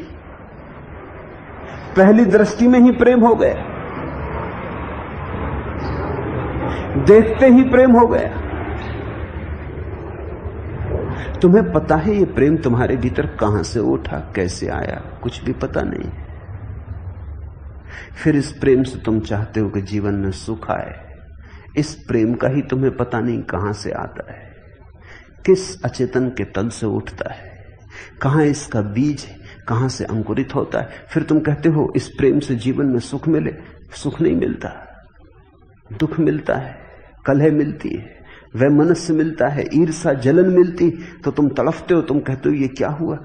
पहली दृष्टि में ही प्रेम हो गया, देखते ही प्रेम हो गया। तुम्हें पता है ये प्रेम तुम्हारे भीतर कहां से उठा, कैसे आया, कुछ भी पता नहीं। फिर इस प्रेम से तुम चाहते हो कि जीवन में सुख आए। इस प्रेम का ही तुम्हें पता नहीं कहां से आता है, किस अचेतन के तल से उठता है, कहां इसका बीज है, कहां से अंकुरित होता है। फिर तुम कहते हो इस प्रेम से जीवन में सुख मिले। सुख नहीं मिलता, दुख मिलता है, कलह मिलती है, वैमनस्य मिलता है, ईर्षा जलन मिलती। तो तुम तड़फते हो, तुम कहते हो ये क्या हुआ,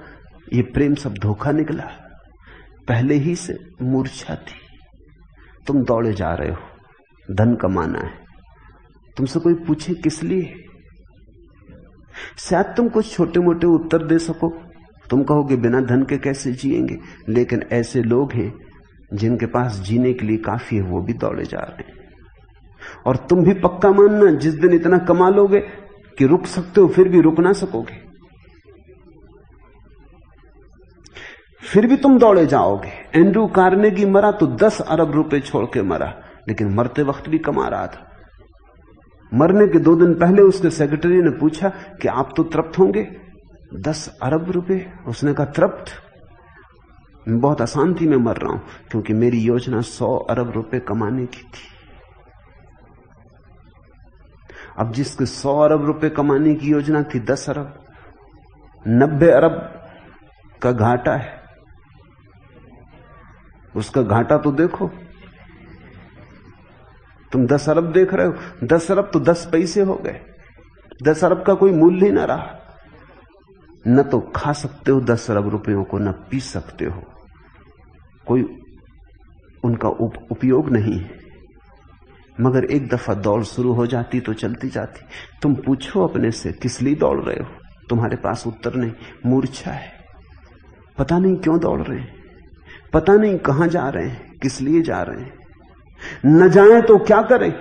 ये प्रेम सब धोखा निकला, पहले ही से मूर्छा थी। तुम दौड़े जा रहे हो, धन कमाना है। तुमसे कोई पूछे किस लिए, शायद तुम कुछ छोटे मोटे उत्तर दे सको। तुम कहोगे बिना धन के कैसे जिएंगे, लेकिन ऐसे लोग हैं जिनके पास जीने के लिए काफी है, वो भी दौड़े जा रहे हैं। और तुम भी पक्का मानना, जिस दिन इतना कमा लोगे कि रुक सकते हो, फिर भी रुक ना सकोगे, फिर भी तुम दौड़े जाओगे। एंड्रू कार्नेगी मरा तो 10 अरब रुपए छोड़ के मरा, लेकिन मरते वक्त भी कमा रहा था। मरने के 2 दिन पहले उसके सेक्रेटरी ने पूछा कि आप तो तृप्त होंगे, 10 अरब रुपए। उसने कहा तृप्त, मैं बहुत अशांति में मर रहा हूं, क्योंकि मेरी योजना 100 अरब रुपए कमाने की थी। अब जिसके 100 अरब रुपए कमाने की योजना थी 10 अरब, 90 अरब का घाटा है। उसका घाटा तो देखो, तुम 10 अरब देख रहे हो, 10 अरब तो 10 पैसे हो गए। 10 अरब का कोई मूल्य ही ना रहा। न तो खा सकते हो 10 अरब रुपयों को, न पी सकते हो, कोई उनका उपयोग नहीं है। मगर एक दफा दौड़ शुरू हो जाती तो चलती जाती। तुम पूछो अपने से किस लिए दौड़ रहे हो, तुम्हारे पास उत्तर नहीं। मूर्छा है, पता नहीं क्यों दौड़ रहे हैं, पता नहीं कहां जा रहे हैं, किस लिए जा रहे हैं। न जाएं तो क्या करें,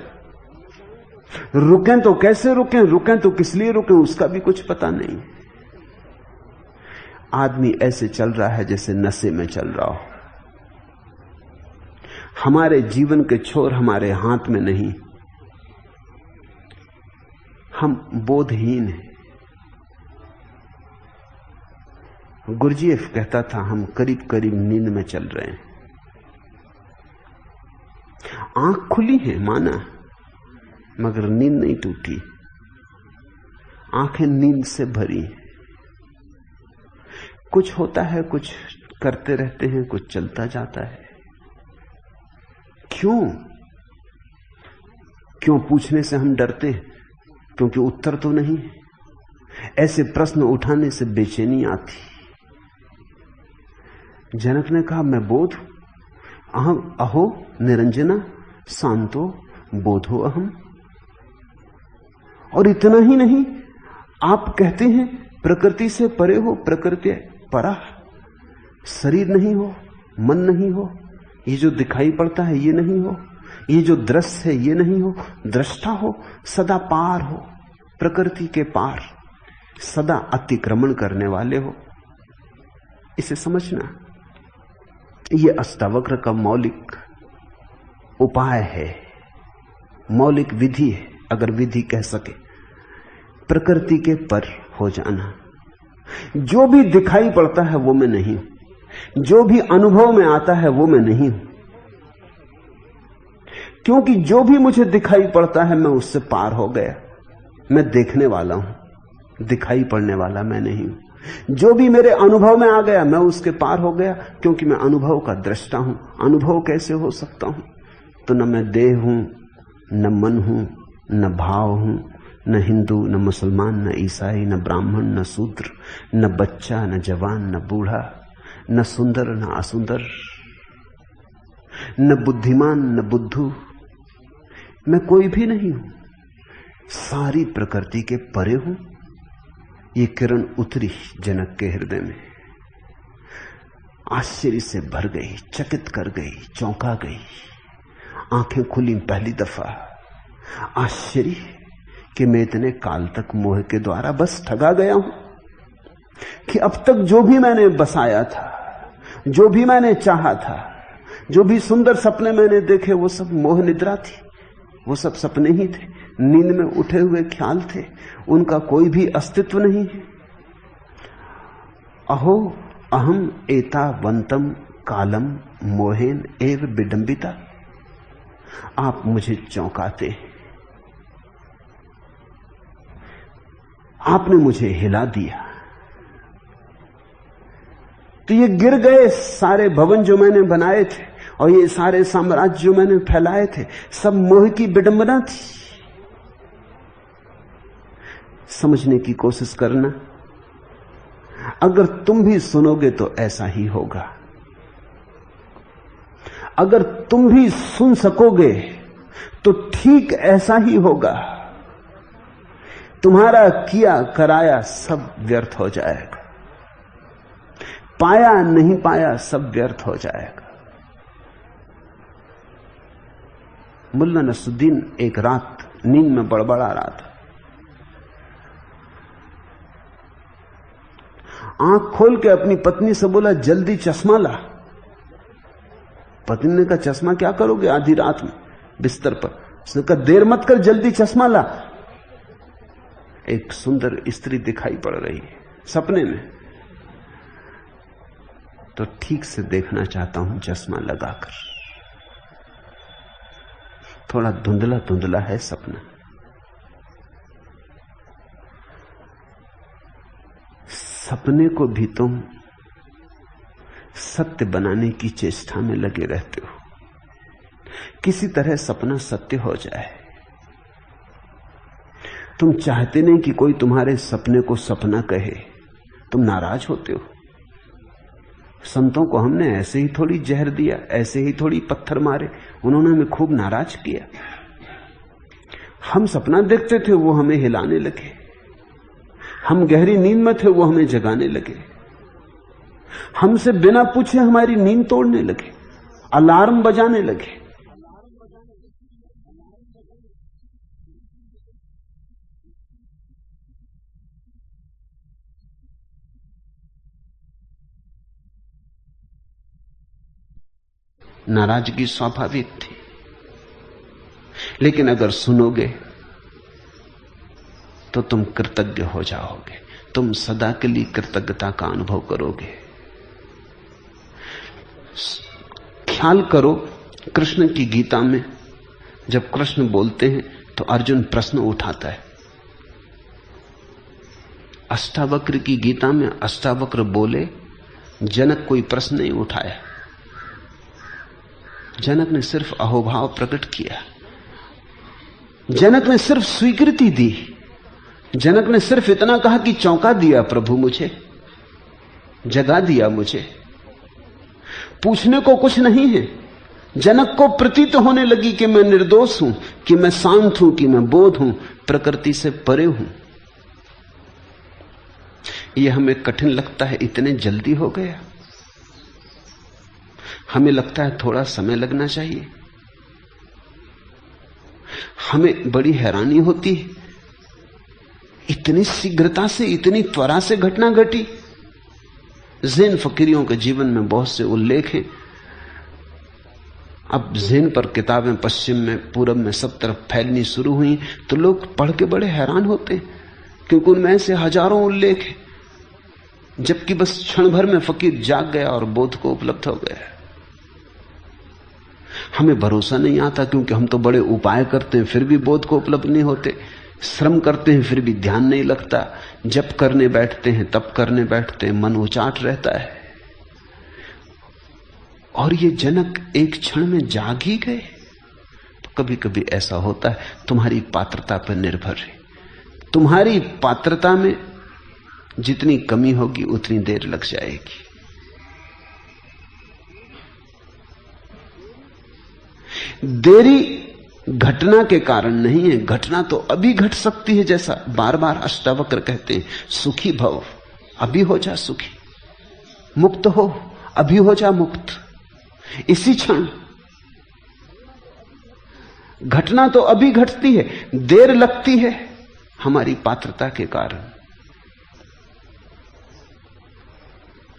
रुकें तो कैसे रुकें, रुकें तो किस लिए रुकें, उसका भी कुछ पता नहीं। आदमी ऐसे चल रहा है जैसे नशे में चल रहा हो। हमारे जीवन के छोर हमारे हाथ में नहीं, हम बोधहीन हैं। गुरजीएफ कहता था हम करीब करीब नींद में चल रहे हैं। आंख खुली है माना, मगर नींद नहीं टूटी, आंखें नींद से भरी। कुछ होता है, कुछ करते रहते हैं, कुछ चलता जाता है। क्यों पूछने से हम डरते हैं, क्योंकि उत्तर तो नहीं। ऐसे प्रश्न उठाने से बेचैनी आती। जनक ने कहा मैं बोध हूं, अहम अहो निरंजना शांतो बोधो अहम। और इतना ही नहीं, आप कहते हैं प्रकृति से परे हो, प्रकृति परा, शरीर नहीं हो, मन नहीं हो, ये जो दिखाई पड़ता है ये नहीं हो, ये जो दृश्य है ये नहीं हो, दृष्टा हो, सदा पार हो, प्रकृति के पार, सदा अतिक्रमण करने वाले हो। इसे समझना, ये अष्टावक्र का मौलिक उपाय है, मौलिक विधि है, अगर विधि कह सके। प्रकृति के पर हो जाना। जो भी दिखाई पड़ता है वो मैं नहीं हूं, जो भी अनुभव में आता है वो मैं नहीं हूं, क्योंकि जो भी मुझे दिखाई पड़ता है मैं उससे पार हो गया। मैं देखने वाला हूं, दिखाई पड़ने वाला मैं नहीं हूं। जो भी मेरे अनुभव में आ गया मैं उसके पार हो गया, क्योंकि मैं अनुभव का दृष्टा हूं। अनुभव कैसे हो सकता हूं? तो न मैं देह हूं, न मन हूं, न भाव हूं, न हिंदू, न मुसलमान, न ईसाई, न ब्राह्मण, न शूद्र, न बच्चा, न जवान, न बूढ़ा, न सुंदर, न असुंदर, न बुद्धिमान, न बुद्धू। मैं कोई भी नहीं हूं, सारी प्रकृति के परे हूं। ये किरण उतरी जनक के हृदय में। आश्चर्य से भर गई, चकित कर गई, चौंका गई। आंखें खुली पहली दफा। आश्चर्य कि मैं इतने काल तक मोह के द्वारा बस ठगा गया हूं, कि अब तक जो भी मैंने बसाया था, जो भी मैंने चाहा था, जो भी सुंदर सपने मैंने देखे, वो सब मोह निद्रा थी। वो सब सपने ही थे, नींद में उठे हुए ख्याल थे, उनका कोई भी अस्तित्व नहीं है। अहो अहम एतावंतम कालम मोहेन एव विडंबिता। आप मुझे चौंकाते हैं, आपने मुझे हिला दिया। तो ये गिर गए सारे भवन जो मैंने बनाए थे, और ये सारे साम्राज्य जो मैंने फैलाए थे, सब मोह की विडंबना थी। समझने की कोशिश करना, अगर तुम भी सुनोगे तो ऐसा ही होगा। अगर तुम भी सुन सकोगे तो ठीक ऐसा ही होगा। तुम्हारा किया कराया सब व्यर्थ हो जाएगा, पाया नहीं पाया सब व्यर्थ हो जाएगा। मुल्ला नसरुद्दीन एक रात नींद में बड़बड़ा रहा था। आंख खोल के अपनी पत्नी से बोला, जल्दी चश्मा ला। पत्नी ने कहा, चश्मा क्या करोगे आधी रात में बिस्तर पर? उसने कहा, देर मत कर, जल्दी चश्मा ला। एक सुंदर स्त्री दिखाई पड़ रही है सपने में, तो ठीक से देखना चाहता हूं चश्मा लगाकर। थोड़ा धुंधला धुंधला है सपना। सपने को भी तुम सत्य बनाने की चेष्टा में लगे रहते हो। किसी तरह सपना सत्य हो जाए। तुम चाहते नहीं कि कोई तुम्हारे सपने को सपना कहे, तुम नाराज होते हो। संतों को हमने ऐसे ही थोड़ी जहर दिया, ऐसे ही थोड़ी पत्थर मारे, उन्होंने हमें खूब नाराज किया। हम सपना देखते थे, वो हमें हिलाने लगे। हम गहरी नींद में थे, वो हमें जगाने लगे। हमसे बिना पूछे हमारी नींद तोड़ने लगे, अलार्म बजाने लगे। नाराजगी स्वाभाविक थी, लेकिन अगर सुनोगे तो तुम कृतज्ञ हो जाओगे। तुम सदा के लिए कृतज्ञता का अनुभव करोगे। ख्याल करो, कृष्ण की गीता में जब कृष्ण बोलते हैं तो अर्जुन प्रश्न उठाता है। अष्टावक्र की गीता में अष्टावक्र बोले, जनक कोई प्रश्न नहीं उठाया। जनक ने सिर्फ अहोभाव प्रकट किया। जनक ने सिर्फ स्वीकृति दी। जनक ने सिर्फ इतना कहा कि चौंका दिया प्रभु मुझे, जगा दिया मुझे। पूछने को कुछ नहीं है। जनक को प्रतीत होने लगी कि मैं निर्दोष हूं, कि मैं शांत हूं, कि मैं बोध हूं, प्रकृति से परे हूं। यह हमें कठिन लगता है, इतने जल्दी हो गया। हमें लगता है थोड़ा समय लगना चाहिए। हमें बड़ी हैरानी होती है, इतनी शीघ्रता से, इतनी त्वरा से घटना घटी। ज़ैन फकीरियों के जीवन में बहुत से उल्लेख हैं। अब ज़ैन पर किताबें पश्चिम में, पूरब में, सब तरफ फैलनी शुरू हुई, तो लोग पढ़ के बड़े हैरान होते हैं, क्योंकि उनमें से हजारों उल्लेख हैं, जबकि बस क्षण भर में फकीर जाग गया और बोध को उपलब्ध हो गया। हमें भरोसा नहीं आता, क्योंकि हम तो बड़े उपाय करते हैं, फिर भी बोध को उपलब्ध नहीं होते। श्रम करते हैं, फिर भी ध्यान नहीं लगता। जब करने बैठते हैं, तब करने बैठते हैं, मन उचाट रहता है। और ये जनक एक क्षण में जाग ही गए। तो कभी कभी ऐसा होता है, तुम्हारी पात्रता पर निर्भर है। तुम्हारी पात्रता में जितनी कमी होगी उतनी देर लग जाएगी। देरी घटना के कारण नहीं है, घटना तो अभी घट सकती है। जैसा बार बार अष्टावक्र कहते हैं, सुखी भव, अभी हो जा सुखी, मुक्त हो, अभी हो जा मुक्त, इसी क्षण। घटना तो अभी घटती है, देर लगती है हमारी पात्रता के कारण।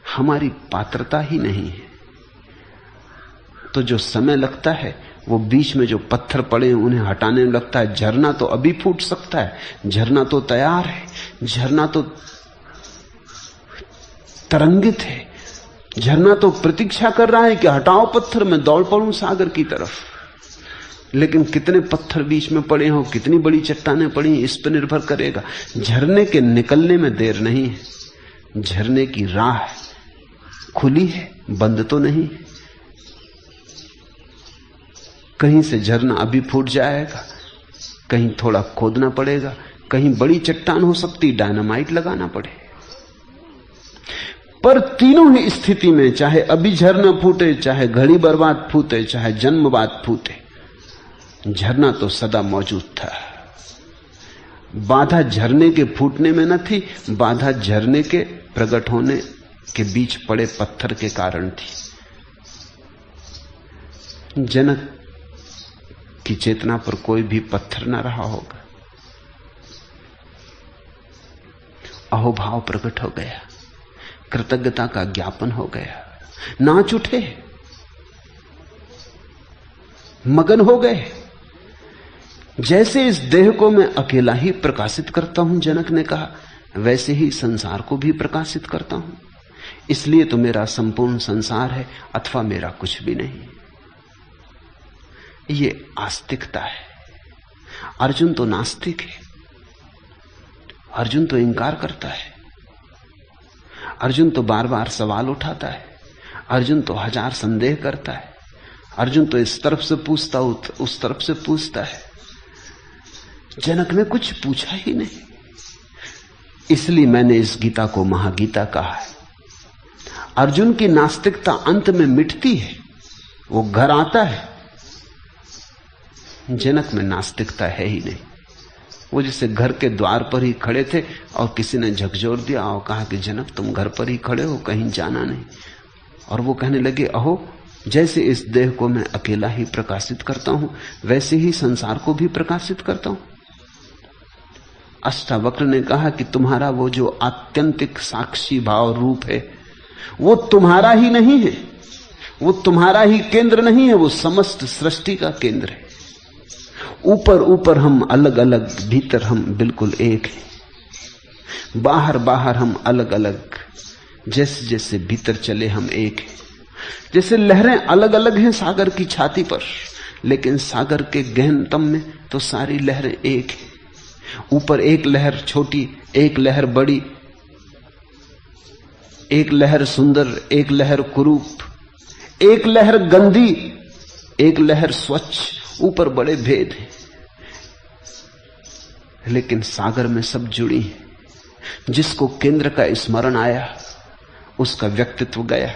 हमारी पात्रता ही नहीं है तो जो समय लगता है वो बीच में जो पत्थर पड़े हैं उन्हें हटाने में लगता है। झरना तो अभी फूट सकता है, झरना तो तैयार है, झरना तो तरंगित है, झरना तो प्रतीक्षा कर रहा है कि हटाओ पत्थर, मैं दौड़ पड़ूं सागर की तरफ। लेकिन कितने पत्थर बीच में पड़े हों, कितनी बड़ी चट्टानें पड़ी, इस पर निर्भर करेगा। झरने के निकलने में देर नहीं है, झरने की राह खुली है, बंद तो नहीं। कहीं से झरना अभी फूट जाएगा, कहीं थोड़ा खोदना पड़ेगा, कहीं बड़ी चट्टान हो सकती, डायनामाइट लगाना पड़े। पर तीनों ही स्थिति में, चाहे अभी झरना फूटे, चाहे घड़ी बर्बाद फूटे, चाहे जन्म बाद फूटे, झरना तो सदा मौजूद था। बाधा झरने के फूटने में न थी, बाधा झरने के प्रकट होने के बीच पड़े पत्थर के कारण थी। जनक की चेतना पर कोई भी पत्थर न रहा होगा, अहोभाव प्रकट हो गया, कृतज्ञता का ज्ञापन हो गया, नाच उठे, मगन हो गए। जैसे इस देह को मैं अकेला ही प्रकाशित करता हूं, जनक ने कहा, वैसे ही संसार को भी प्रकाशित करता हूं। इसलिए तो मेरा संपूर्ण संसार है, अथवा मेरा कुछ भी नहीं। ये आस्तिकता है। अर्जुन तो नास्तिक है, अर्जुन तो इंकार करता है, अर्जुन तो बार बार सवाल उठाता है, अर्जुन तो हजार संदेह करता है, अर्जुन तो इस तरफ से पूछता, उस तरफ से पूछता है। जनक ने कुछ पूछा ही नहीं। इसलिए मैंने इस गीता को महागीता कहा है। अर्जुन की नास्तिकता अंत में मिटती है, वो घर आता है। जनक में नास्तिकता है ही नहीं। वो जैसे घर के द्वार पर ही खड़े थे और किसी ने झकझोर दिया और कहा कि जनक तुम घर पर ही खड़े हो, कहीं जाना नहीं। और वो कहने लगे, अहो जैसे इस देह को मैं अकेला ही प्रकाशित करता हूं, वैसे ही संसार को भी प्रकाशित करता हूं। अष्टावक्र ने कहा कि तुम्हारा वो जो आत्यंतिक साक्षी भाव रूप है, वो तुम्हारा ही नहीं है, वो तुम्हारा ही केंद्र नहीं है, वो समस्त सृष्टि का केंद्र है। ऊपर ऊपर हम अलग अलग, भीतर हम बिल्कुल एक हैं। बाहर बाहर हम अलग अलग, जैसे जैसे भीतर चले हम एक हैं। जैसे लहरें अलग अलग हैं सागर की छाती पर, लेकिन सागर के गहनतम में तो सारी लहरें एक हैं। ऊपर एक लहर छोटी, एक लहर बड़ी, एक लहर सुंदर, एक लहर कुरूप, एक लहर गंदी, एक लहर स्वच्छ। ऊपर बड़े भेद हैं, लेकिन सागर में सब जुड़ी हैं। जिसको केंद्र का स्मरण आया, उसका व्यक्तित्व गया,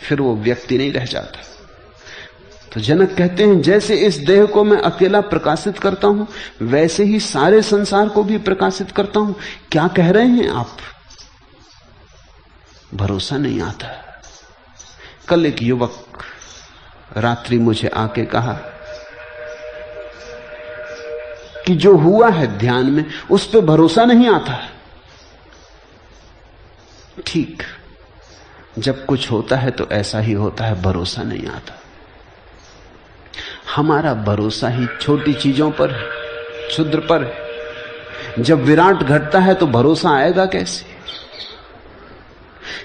फिर वो व्यक्ति नहीं रह जाता। तो जनक कहते हैं, जैसे इस देह को मैं अकेला प्रकाशित करता हूं, वैसे ही सारे संसार को भी प्रकाशित करता हूं। क्या कह रहे हैं आप? भरोसा नहीं आता। कल एक युवक रात्रि मुझे आके कहा कि जो हुआ है ध्यान में, उस पर भरोसा नहीं आता। ठीक, जब कुछ होता है तो ऐसा ही होता है, भरोसा नहीं आता। हमारा भरोसा ही छोटी चीजों पर, क्षुद्र पर है। जब विराट घटता है तो भरोसा आएगा कैसे?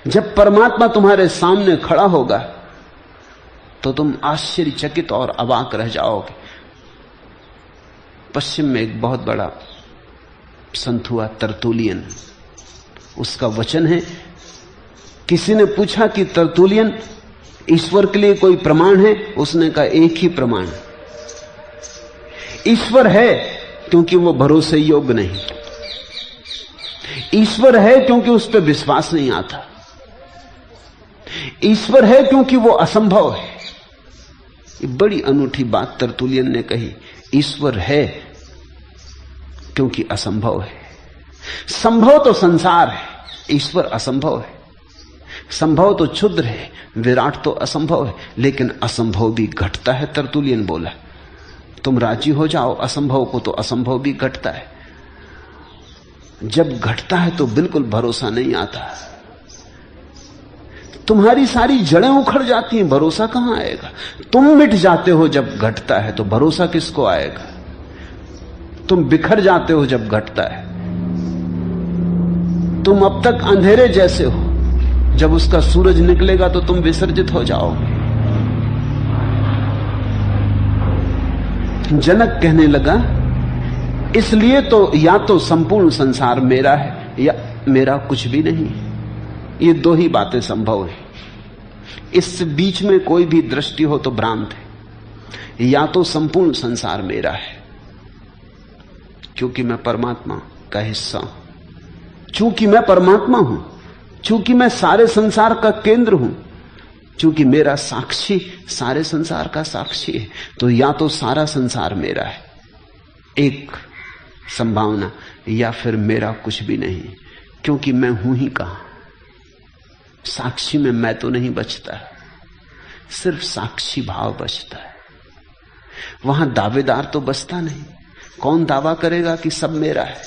जब परमात्मा तुम्हारे सामने खड़ा होगा तो तुम आश्चर्यचकित और अवाक रह जाओगे। पश्चिम में एक बहुत बड़ा संत हुआ, तरतुलियन। उसका वचन है, किसी ने पूछा कि तरतुलियन, ईश्वर के लिए कोई प्रमाण है? उसने कहा, एक ही प्रमाण, ईश्वर है क्योंकि वो भरोसे योग्य नहीं। ईश्वर है क्योंकि उस पर विश्वास नहीं आता। ईश्वर है क्योंकि वो असंभव है। ये बड़ी अनूठी बात तरतुलियन ने कही। ईश्वर है क्योंकि असंभव है। संभव तो संसार है, ईश्वर असंभव है। संभव तो क्षुद्र है, विराट तो असंभव है, लेकिन असंभव भी घटता है। तरतुलियन बोला, तुम राजी हो जाओ असंभव को, तो असंभव भी घटता है। जब घटता है तो बिल्कुल भरोसा नहीं आता, तुम्हारी सारी जड़ें उखड़ जाती हैं, भरोसा कहां आएगा? तुम मिट जाते हो जब घटता है, तो भरोसा किसको आएगा? तुम बिखर जाते हो जब घटता है। तुम अब तक अंधेरे जैसे हो, जब उसका सूरज निकलेगा तो तुम विसर्जित हो जाओगे। जनक कहने लगा, इसलिए तो या तो संपूर्ण संसार मेरा है या मेरा कुछ भी नहीं। ये दो ही बातें संभव है, इस बीच में कोई भी दृष्टि हो तो भ्रांत है। या तो संपूर्ण संसार मेरा है क्योंकि मैं परमात्मा का हिस्सा हूं, चूंकि मैं परमात्मा हूं, चूंकि मैं सारे संसार का केंद्र हूं, चूंकि मेरा साक्षी सारे संसार का साक्षी है, तो या तो सारा संसार मेरा है, एक संभावना, या फिर मेरा कुछ भी नहीं, क्योंकि मैं हूं ही कहां। साक्षी में मैं तो नहीं बचता, सिर्फ साक्षी भाव बचता है। वहां दावेदार तो बचता नहीं। कौन दावा करेगा कि सब मेरा है?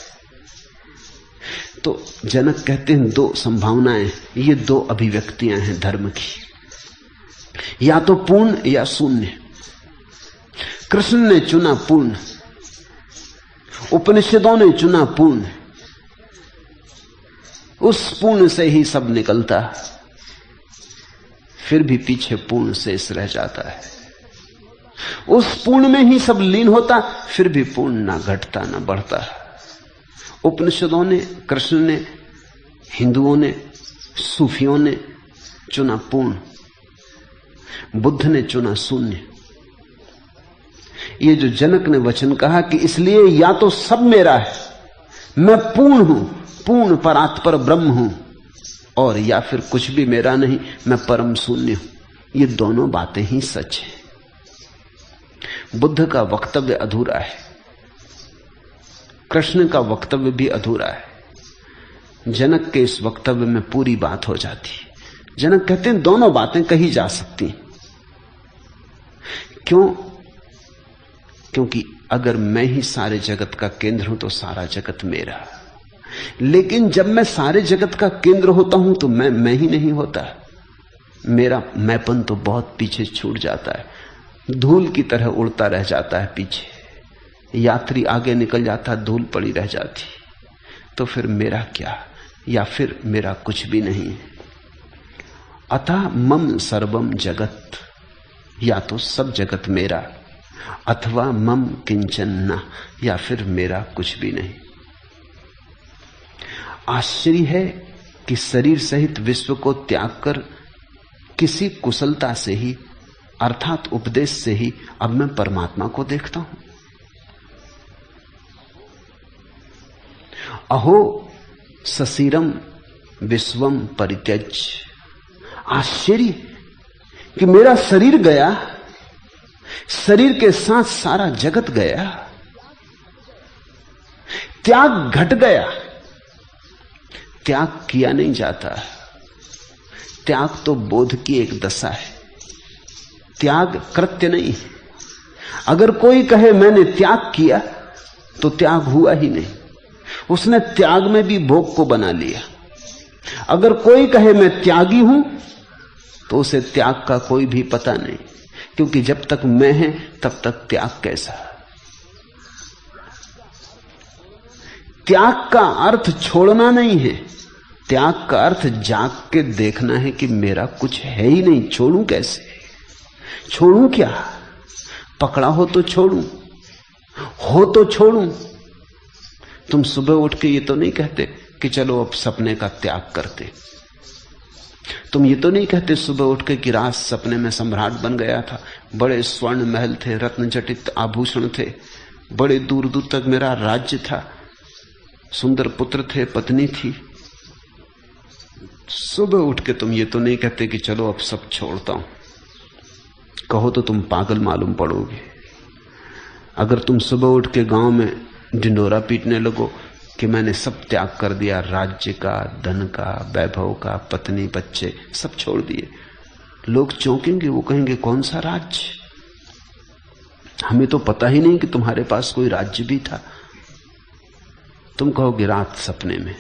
तो जनक कहते हैं दो संभावनाएं, ये दो अभिव्यक्तियां हैं धर्म की, या तो पूर्ण या शून्य। कृष्ण ने चुना पूर्ण, उपनिषदों ने चुना पूर्ण। उस पूर्ण से ही सब निकलता, फिर भी पीछे पूर्ण शेष रह जाता है। उस पूर्ण में ही सब लीन होता, फिर भी पूर्ण ना घटता ना बढ़ता। उपनिषदों ने, कृष्ण ने, हिंदुओं ने, सूफियों ने चुना पूर्ण, बुद्ध ने चुना शून्य। ये जो जनक ने वचन कहा कि इसलिए या तो सब मेरा है, मैं पूर्ण हूं, पूर्ण परात्पर ब्रह्म हूं, और या फिर कुछ भी मेरा नहीं, मैं परम शून्य हूं। ये दोनों बातें ही सच है। बुद्ध का वक्तव्य अधूरा है, कृष्ण का वक्तव्य भी अधूरा है। जनक के इस वक्तव्य में पूरी बात हो जाती है। जनक कहते हैं दोनों बातें कही जा सकती। क्यों? क्योंकि अगर मैं ही सारे जगत का केंद्र हूं तो सारा जगत मेरा, लेकिन जब मैं सारे जगत का केंद्र होता हूं तो मैं ही नहीं होता। मेरा मैंपन तो बहुत पीछे छूट जाता है, धूल की तरह उड़ता रह जाता है पीछे। यात्री आगे निकल जाता, धूल पड़ी रह जाती, तो फिर मेरा क्या? या फिर मेरा कुछ भी नहीं है। अतः मम सर्वम जगत, या तो सब जगत मेरा, अथवा मम किंचन न, या फिर मेरा कुछ भी नहीं। आश्चर्य है कि शरीर सहित विश्व को त्याग कर किसी कुशलता से ही, अर्थात उपदेश से ही, अब मैं परमात्मा को देखता हूं। अहो ससीरम विश्वम परित्यज। आश्चर्य कि मेरा शरीर गया, शरीर के साथ सारा जगत गया, त्याग घट गया। त्याग किया नहीं जाता, त्याग तो बोध की एक दशा है, त्याग कृत्य नहीं। अगर कोई कहे मैंने त्याग किया तो त्याग हुआ ही नहीं, उसने त्याग में भी भोग को बना लिया। अगर कोई कहे मैं त्यागी हूं तो उसे त्याग का कोई भी पता नहीं, क्योंकि जब तक मैं है तब तक त्याग कैसा। त्याग का अर्थ छोड़ना नहीं है, त्याग का अर्थ जाग के देखना है कि मेरा कुछ है ही नहीं, छोड़ूं कैसे? छोड़ूं क्या? पकड़ा हो तो छोड़ूं, हो तो छोड़ूं। तुम सुबह उठ के ये तो नहीं कहते कि चलो अब सपने का त्याग करते। तुम ये तो नहीं कहते सुबह उठ के कि रात सपने में सम्राट बन गया था, बड़े स्वर्ण महल थे, रत्न जटित आभूषण थे, बड़े दूर दूर तक मेरा राज्य था, सुंदर पुत्र थे, पत्नी थी। सुबह उठ के तुम ये तो नहीं कहते कि चलो अब सब छोड़ता हूं। कहो तो तुम पागल मालूम पड़ोगे। अगर तुम सुबह उठ के गांव में ढिंडोरा पीटने लगो कि मैंने सब त्याग कर दिया, राज्य का, धन का, वैभव का, पत्नी बच्चे सब छोड़ दिए। लोग चौंकेंगे, वो कहेंगे कौन सा राज्य, हमें तो पता ही नहीं कि तुम्हारे पास कोई राज्य भी था। तुम कहोगे रात सपने में,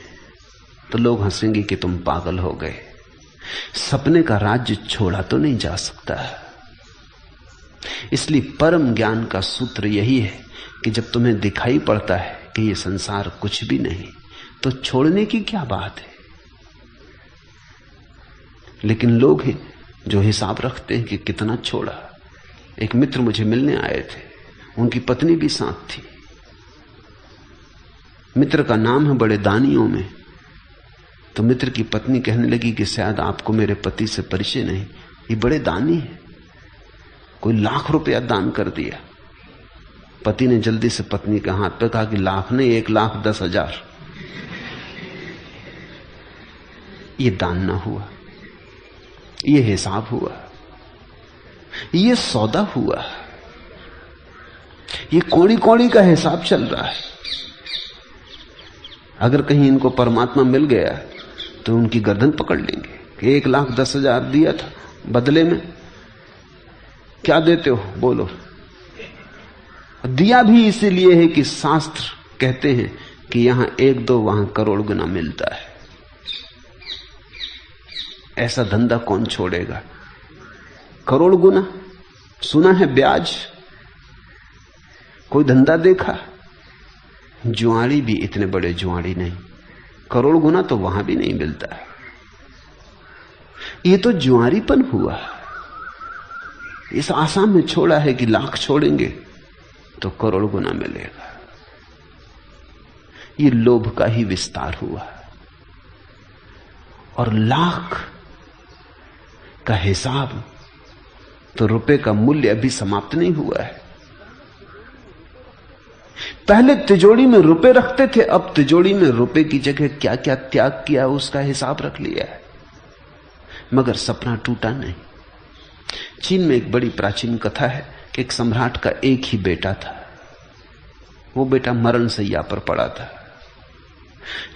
तो लोग हंसेंगे कि तुम पागल हो गए। सपने का राज्य छोड़ा तो नहीं जा सकता। इसलिए परम ज्ञान का सूत्र यही है कि जब तुम्हें दिखाई पड़ता है कि ये संसार कुछ भी नहीं, तो छोड़ने की क्या बात है। लेकिन लोग हैं जो हिसाब रखते हैं कि कितना छोड़ा। एक मित्र मुझे मिलने आए थे, उनकी पत्नी भी साथ थी। मित्र का नाम है बड़े दानियों में। तो मित्र की पत्नी कहने लगी कि शायद आपको मेरे पति से परिचय नहीं, ये बड़े दानी है, कोई लाख रुपया दान कर दिया। पति ने जल्दी से पत्नी के हाथ पे कहा कि लाख नहीं, 1,10,000। ये दान ना हुआ, ये हिसाब हुआ, ये सौदा हुआ, ये कौड़ी कौड़ी का हिसाब चल रहा है। अगर कहीं इनको परमात्मा मिल गया तो उनकी गर्दन पकड़ लेंगे कि 1,10,000 दिया था, बदले में क्या देते हो, बोलो। दिया भी इसीलिए है कि शास्त्र कहते हैं कि यहां 1-2 वहां करोड़ गुना मिलता है। ऐसा धंधा कौन छोड़ेगा? करोड़ गुना सुना है, ब्याज। कोई धंधा देखा? जुआड़ी भी इतने बड़े जुआड़ी नहीं, करोड़ गुना तो वहां भी नहीं मिलता। ये तो जुआरीपन हुआ। इस आशा में छोड़ा है कि लाख छोड़ेंगे तो करोड़ गुना मिलेगा। ये लोभ का ही विस्तार हुआ। और लाख का हिसाब तो रुपए का मूल्य अभी समाप्त नहीं हुआ है। पहले तिजोरी में रुपए रखते थे, अब तिजोरी में रुपए की जगह क्या क्या त्याग किया उसका हिसाब रख लिया है, मगर सपना टूटा नहीं। चीन में एक बड़ी प्राचीन कथा है कि एक सम्राट का एक ही बेटा था। वो बेटा मरण शैया पर पड़ा था।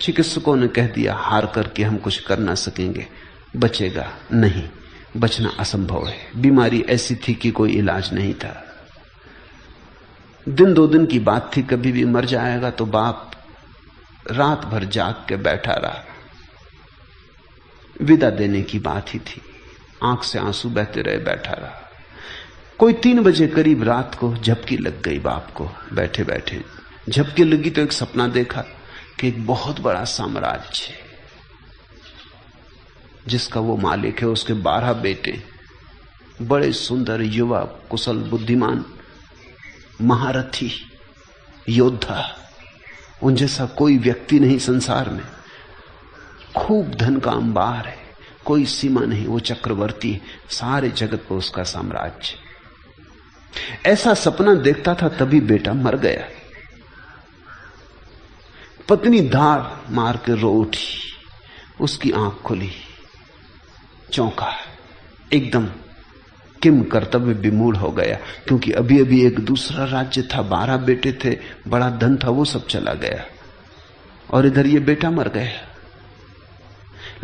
चिकित्सकों ने कह दिया हार करके हम कुछ कर ना सकेंगे, बचेगा नहीं, बचना असंभव है। बीमारी ऐसी थी कि कोई इलाज नहीं था। 1-2 दिन की बात थी, कभी भी मर जाएगा। तो बाप रात भर जाग के बैठा रहा। विदा देने की बात ही थी, आंख से आंसू बहते रहे, बैठा रहा। कोई 3 बजे करीब रात को झपकी लग गई बाप को। बैठे बैठे झपकी लगी तो एक सपना देखा कि एक बहुत बड़ा साम्राज्य जिसका वो मालिक है, उसके 12 बेटे, बड़े सुंदर युवा, कुशल, बुद्धिमान, महारथी, योद्धा, उन जैसा कोई व्यक्ति नहीं संसार में। खूब धन का अंबार है, कोई सीमा नहीं, वो चक्रवर्ती, सारे जगत पर उसका साम्राज्य। ऐसा सपना देखता था, तभी बेटा मर गया। पत्नी धार मार के रो उठी, उसकी आंख खुली, चौंका, एकदम किम कर्तव्य विमूढ़ हो गया, क्योंकि अभी अभी एक दूसरा राज्य था, 12 बेटे थे, बड़ा धन था, वो सब चला गया और इधर ये बेटा मर गया।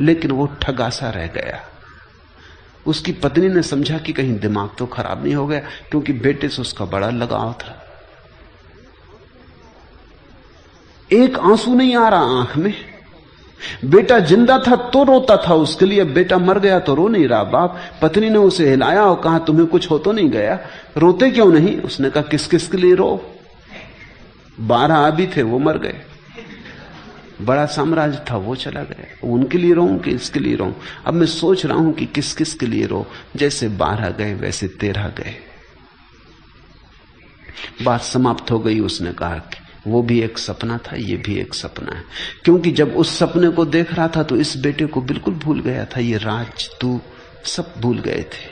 लेकिन वो ठगासा रह गया। उसकी पत्नी ने समझा कि कहीं दिमाग तो खराब नहीं हो गया, क्योंकि बेटे से उसका बड़ा लगाव था। एक आंसू नहीं आ रहा आंख में। बेटा जिंदा था तो रोता था उसके लिए, बेटा मर गया तो रो नहीं रहा बाप। पत्नी ने उसे हिलाया और कहा तुम्हें कुछ हो तो नहीं गया, रोते क्यों नहीं? उसने कहा किस किस के लिए रो, 12 अभी थे वो मर गए, बड़ा साम्राज्य था वो चला गया, उनके लिए रोऊं कि इसके लिए रोऊं? अब मैं सोच रहा हूं कि किस किस के लिए रो। जैसे 12 गए वैसे 13 गए। बात समाप्त हो गई। उसने कहा कि वो भी एक सपना था, ये भी एक सपना है, क्योंकि जब उस सपने को देख रहा था तो इस बेटे को बिल्कुल भूल गया था। ये राज तू सब भूल गए थे।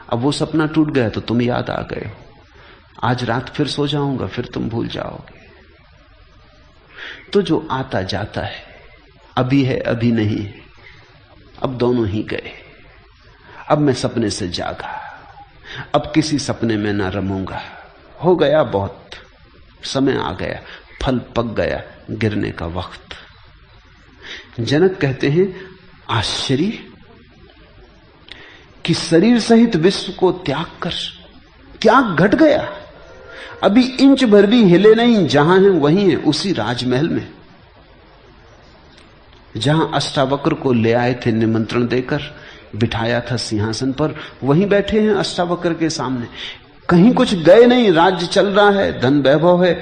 अब वो सपना टूट गया तो तुम याद आ गए हो। आज रात फिर सो जाऊंगा, फिर तुम भूल जाओगे। तो जो आता जाता है, अभी है अभी नहीं है, अब दोनों ही गए। अब मैं सपने से जागा, अब किसी सपने में ना रमूंगा। हो गया बहुत, समय आ गया। फल पक गया, गिरने का वक्त। जनक कहते हैं आश्चर्य कि शरीर सहित विश्व को त्याग कर क्या घट गया। अभी इंच भर भी हिले नहीं, जहां है वहीं है, उसी राजमहल में जहां अष्टावक्र को ले आए थे निमंत्रण देकर, बिठाया था सिंहासन पर, वहीं बैठे हैं अष्टावक्र के सामने। कहीं कुछ गए नहीं, राज्य चल रहा है, धन वैभव है,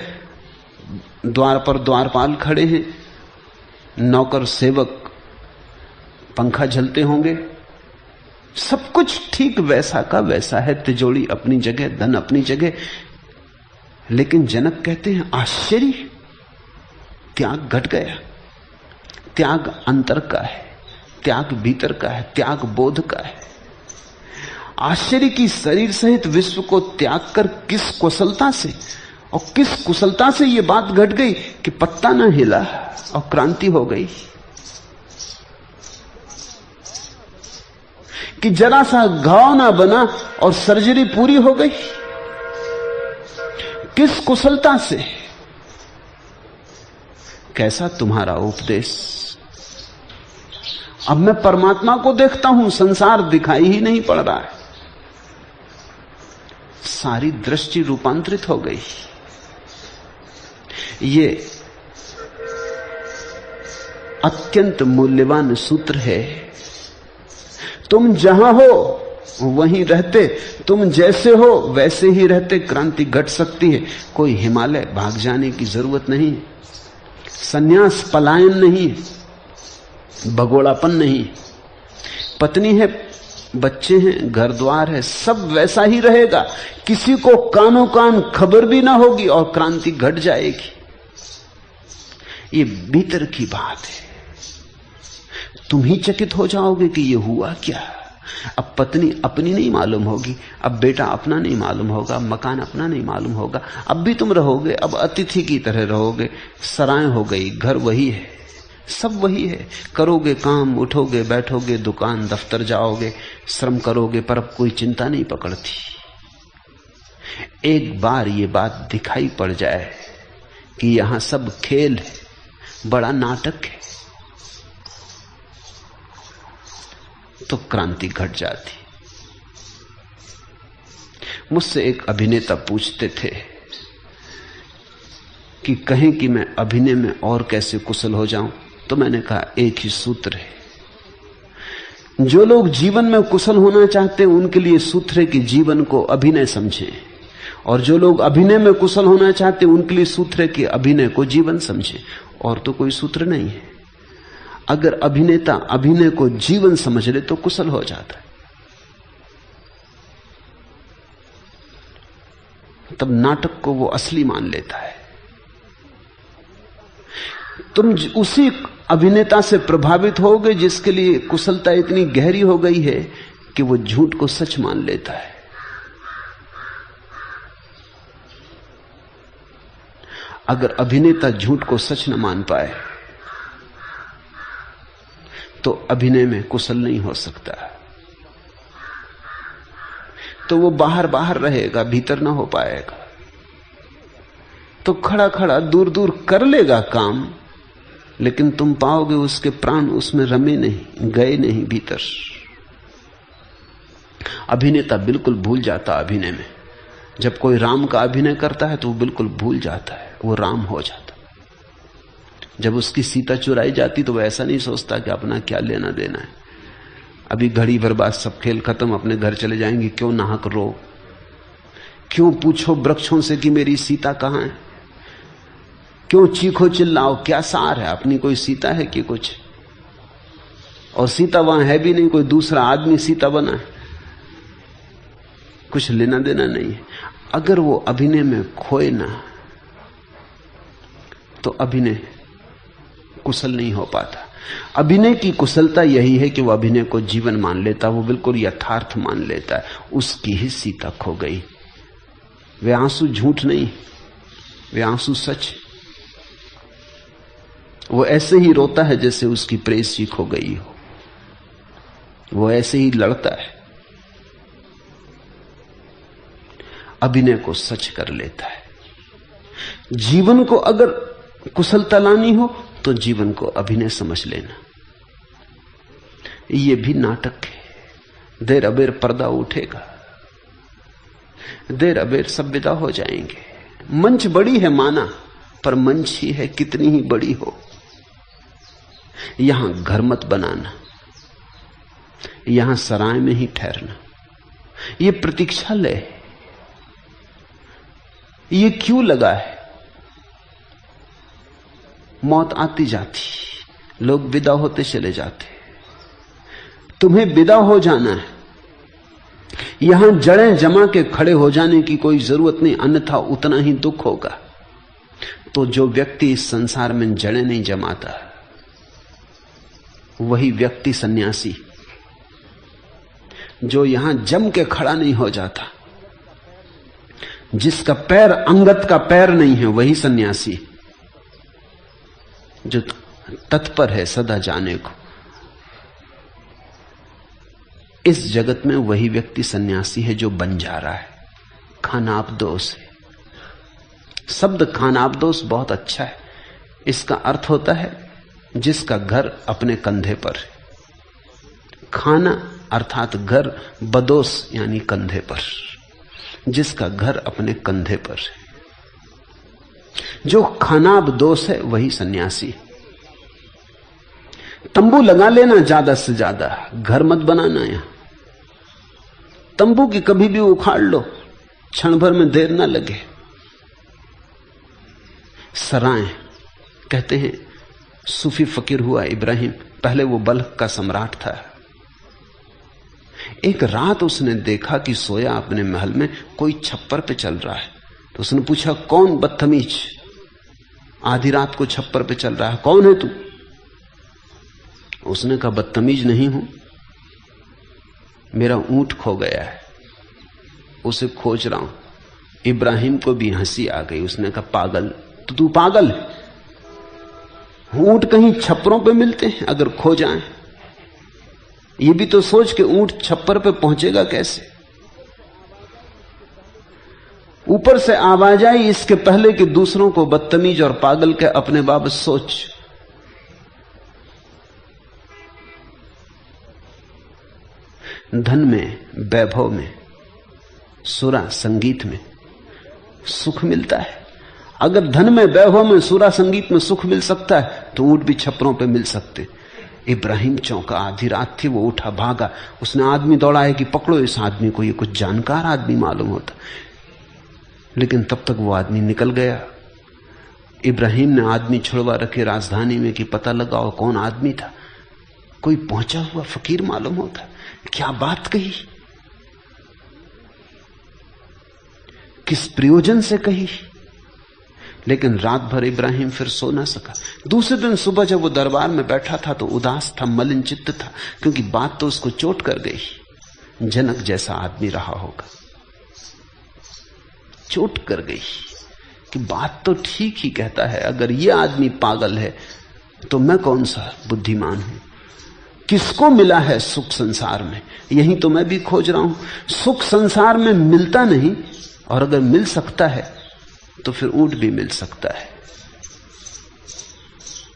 द्वार पर द्वारपाल खड़े हैं, नौकर सेवक पंखा झलते होंगे, सब कुछ ठीक वैसा का वैसा है, तिजोरी अपनी जगह, धन अपनी जगह। लेकिन जनक कहते हैं आश्चर्य, त्याग घट गया। त्याग अंतर का है, त्याग भीतर का है, त्याग बोध का है। आश्चर्य की शरीर सहित विश्व को त्याग कर किस कुशलता से और किस कुशलता से यह बात घट गई कि पत्ता न हिला और क्रांति हो गई, कि जरा सा घाव ना बना और सर्जरी पूरी हो गई। किस कुशलता से? कैसा तुम्हारा उपदेश। अब मैं परमात्मा को देखता हूं, संसार दिखाई ही नहीं पड़ रहा है। सारी दृष्टि रूपांतरित हो गई। ये अत्यंत मूल्यवान सूत्र है। तुम जहां हो वहीं रहते, तुम जैसे हो वैसे ही रहते, क्रांति घट सकती है। कोई हिमालय भाग जाने की जरूरत नहीं, संन्यास पलायन नहीं, भगोड़ापन नहीं। पत्नी है, बच्चे हैं, घर द्वार है, सब वैसा ही रहेगा। किसी को कानों कान खबर भी ना होगी और क्रांति घट जाएगी। ये भीतर की बात है। तुम ही चकित हो जाओगे कि ये हुआ क्या। अब पत्नी अपनी नहीं मालूम होगी, अब बेटा अपना नहीं मालूम होगा, मकान अपना नहीं मालूम होगा। अब भी तुम रहोगे, अब अतिथि की तरह रहोगे। सराय हो गई, घर वही है, सब वही है। करोगे काम, उठोगे बैठोगे, दुकान दफ्तर जाओगे, श्रम करोगे, पर अब कोई चिंता नहीं पकड़ती। एक बार ये बात दिखाई पड़ जाए कि यहां सब खेल है, बड़ा नाटक है, तो क्रांति घट जाती। मुझसे एक अभिनेता पूछते थे कि कहें कि मैं अभिनय में और कैसे कुशल हो जाऊं, तो मैंने कहा एक ही सूत्र है। जो लोग जीवन में कुशल होना चाहते हैं उनके लिए सूत्र है कि जीवन को अभिनय समझें, और जो लोग अभिनय में कुशल होना चाहते हैं उनके लिए सूत्र है कि अभिनय को जीवन समझें। और तो कोई सूत्र नहीं है। अगर अभिनेता अभिनय को जीवन समझ ले तो कुशल हो जाता है। तब नाटक को वो असली मान लेता है। तुम उसी अभिनेता से प्रभावित होगे जिसके लिए कुशलता इतनी गहरी हो गई है कि वो झूठ को सच मान लेता है। अगर अभिनेता झूठ को सच न मान पाए तो अभिनय में कुशल नहीं हो सकता। तो वो बाहर बाहर रहेगा, भीतर ना हो पाएगा। तो खड़ा खड़ा दूर दूर कर लेगा काम, लेकिन तुम पाओगे उसके प्राण उसमें रमे नहीं, गए नहीं भीतर। अभिनेता बिल्कुल भूल जाता अभिनय में। जब कोई राम का अभिनय करता है तो वो बिल्कुल भूल जाता है, वो राम हो जाता। जब उसकी सीता चुराई जाती तो वो ऐसा नहीं सोचता कि अपना क्या लेना देना है, अभी घड़ी भर बाद सब खेल खत्म, अपने घर चले जाएंगे, क्यों नाहक रो, क्यों पूछो वृक्षों से कि मेरी सीता कहां है, क्यों चीखो चिल्लाओ, क्या सार है, अपनी कोई सीता है कि कुछ। और सीता वहां है भी नहीं, कोई दूसरा आदमी सीता बना है, कुछ लेना देना नहीं है। अगर वो अभिनय में खोए ना तो अभिनय कुशल नहीं हो पाता। अभिनय की कुशलता यही है कि वो अभिनय को जीवन मान लेता, वो बिल्कुल यथार्थ मान लेता है। उसकी ही सीता खो गई। वे आंसू झूठ नहीं, वे आंसू सच। वो ऐसे ही रोता है जैसे उसकी प्रेयसी खो गई हो, वो ऐसे ही लड़ता है, अभिनय को सच कर लेता है। जीवन को अगर कुशलता लानी हो तो जीवन को अभिनय समझ लेना। ये भी नाटक है। देर अबेर पर्दा उठेगा, देर अबेर सब विदा हो जाएंगे। मंच बड़ी है माना, पर मंच ही है, कितनी ही बड़ी हो। यहां घर मत बनाना, यहां सराय में ही ठहरना। ये प्रतीक्षालय है। ये क्यों लगा है? मौत आती जाती, लोग विदा होते चले जाते। तुम्हें विदा हो जाना है। यहां जड़ें जमा के खड़े हो जाने की कोई जरूरत नहीं, अन्यथा उतना ही दुख होगा। तो जो व्यक्ति इस संसार में जड़ें नहीं जमाता, वही व्यक्ति सन्यासी। जो यहां जम के खड़ा नहीं हो जाता, जिसका पैर अंगत का पैर नहीं है, वही सन्यासी। जो तत्पर है सदा जाने को, इस जगत में वही व्यक्ति सन्यासी है जो बन जा रहा है। खानाबदोष है। शब्द खानाबदोष बहुत अच्छा है। इसका अर्थ होता है जिसका घर अपने कंधे पर है। खाना अर्थात घर, बदोस यानी कंधे पर, जिसका घर अपने कंधे पर है। जो खानाबदोष है वही सन्यासी। तंबू लगा लेना ज्यादा से ज्यादा, घर मत बनाना। यहां तंबू की कभी भी उखाड़ लो, क्षण भर में देर ना लगे। सराय कहते हैं, सूफी फकीर हुआ इब्राहिम, पहले वो बल्ख का सम्राट था। एक रात उसने देखा कि सोया अपने महल में कोई छप्पर पे चल रहा है। तो उसने पूछा, कौन बदतमीज आधी रात को छप्पर पे चल रहा है, कौन है तू? उसने कहा, बदतमीज नहीं हूं, मेरा ऊंट खो गया है, उसे खोज रहा हूं। इब्राहिम को भी हंसी आ गई। उसने कहा, पागल, तो तू पागल है? ऊंट कहीं छप्परों पे मिलते हैं? अगर खो जाएं, ये भी तो सोच के ऊंट छप्पर पे पहुंचेगा कैसे? ऊपर से आवाज आई, इसके पहले कि दूसरों को बदतमीज और पागल के अपने बाबत सोच। धन में, वैभव में, सुरा संगीत में सुख मिलता है। अगर धन में, वैभव में, सुरा संगीत में सुख मिल सकता है तो ऊंट भी छप्परों पे मिल सकते। इब्राहिम चौंका। आधी रात थी, वो उठा, भागा। उसने आदमी दौड़ाया कि पकड़ो इस आदमी को, ये कुछ जानकार आदमी मालूम होता। लेकिन तब तक वो आदमी निकल गया। इब्राहिम ने आदमी छुड़वा रखे राजधानी में कि पता लगाओ कौन आदमी था। कोई पहुंचा हुआ फकीर मालूम होता। क्या बात कही, किस प्रयोजन से कही। लेकिन रात भर इब्राहिम फिर सो ना सका। दूसरे दिन सुबह जब वो दरबार में बैठा था तो उदास था, मलिन चित्त था, क्योंकि बात तो उसको चोट कर गई। जनक जैसा आदमी रहा होगा, चोट कर गई कि बात तो ठीक ही कहता है। अगर ये आदमी पागल है तो मैं कौन सा बुद्धिमान हूं? किसको मिला है सुख संसार में? यही तो मैं भी खोज रहा हूं। सुख संसार में मिलता नहीं, और अगर मिल सकता है तो फिर ऊंट भी मिल सकता है।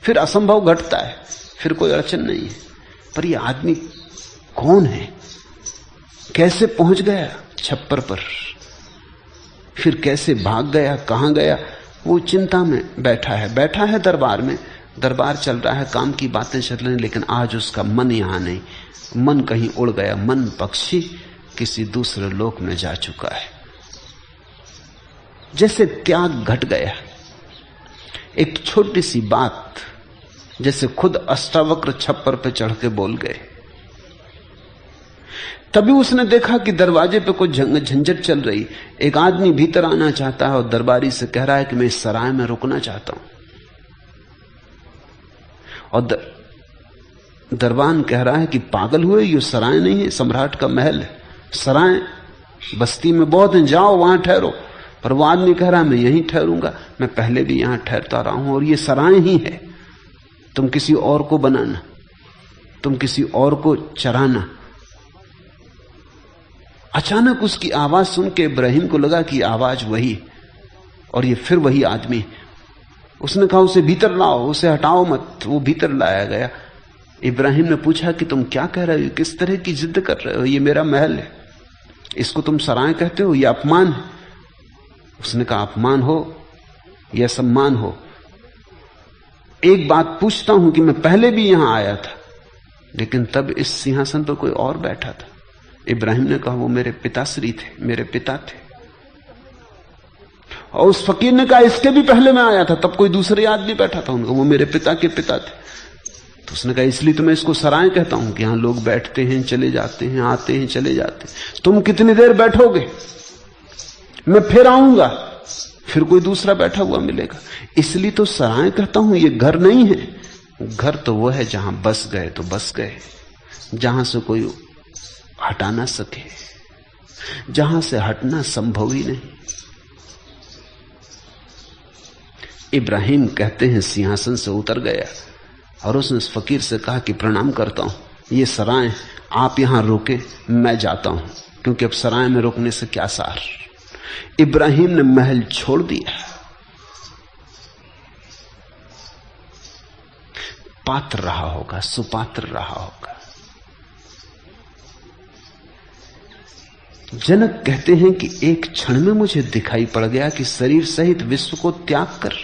फिर असंभव घटता है, फिर कोई अड़चन नहीं है। पर यह आदमी कौन है? कैसे पहुंच गया छप्पर पर? फिर कैसे भाग गया? कहां गया? वो चिंता में बैठा है दरबार में। दरबार चल रहा है, काम की बातें चल रही हैं, लेकिन आज उसका मन यहां नहीं। मन कहीं उड़ गया। मन पक्षी किसी दूसरे लोक में जा चुका है। जैसे त्याग घट गया। एक छोटी सी बात जैसे खुद अष्टावक्र छप्पर पे चढ़ के बोल गए। तभी उसने देखा कि दरवाजे पे कुछ झंझट चल रही। एक आदमी भीतर आना चाहता है और दरबारी से कह रहा है कि मैं इस सराय में रुकना चाहता हूं। और दरबान कह रहा है कि पागल हुए, ये सराय नहीं है, सम्राट का महल है। सराय बस्ती में बहुत हैं, जाओ वहां ठहरो। पर वो आदमी कह रहा है मैं यहीं ठहरूंगा, मैं पहले भी यहां ठहरता रहा हूं और ये सराय ही है। तुम किसी और को बनाना, तुम किसी और को चराना। अचानक उसकी आवाज सुन के इब्राहिम को लगा कि आवाज वही, और ये फिर वही आदमी। उसने कहा उसे भीतर लाओ, उसे हटाओ मत। वो भीतर लाया गया। इब्राहिम ने पूछा कि तुम क्या कह रहे हो, किस तरह की जिद कर रहे हो, ये मेरा महल है, इसको तुम सराय कहते हो, यह अपमान है। उसने कहा अपमान हो या सम्मान हो, एक बात पूछता हूं कि मैं पहले भी यहां आया था, लेकिन तब इस सिंहासन पर कोई और बैठा था। इब्राहिम ने कहा वो मेरे पिताश्री थे, मेरे पिता थे। और उस फकीर ने कहा इसके भी पहले मैं आया था, तब कोई दूसरे आदमी बैठा था, उनको वो मेरे पिता के पिता थे। तो उसने कहा इसलिए तो मैं इसको सराय कहता हूं कि यहां लोग बैठते हैं, चले जाते हैं, आते हैं, चले जाते हैं। तुम कितनी देर बैठोगे, मैं फिर आऊंगा, फिर कोई दूसरा बैठा हुआ मिलेगा। इसलिए तो सराय कहता हूं, ये घर नहीं है। घर तो वो है जहां बस गए तो बस गए, जहां से कोई हटा ना सके, जहां से हटना संभव ही नहीं। इब्राहिम कहते हैं सिंहासन से उतर गया और उसने उस फकीर से कहा कि प्रणाम करता हूं, ये सराय, आप यहां रुके, मैं जाता हूं, क्योंकि अब सराय में रुकने से क्या सार। इब्राहिम ने महल छोड़ दिया। पात्र रहा होगा, सुपात्र रहा होगा। जनक कहते हैं कि एक क्षण में मुझे दिखाई पड़ गया कि शरीर सहित विश्व को त्याग कर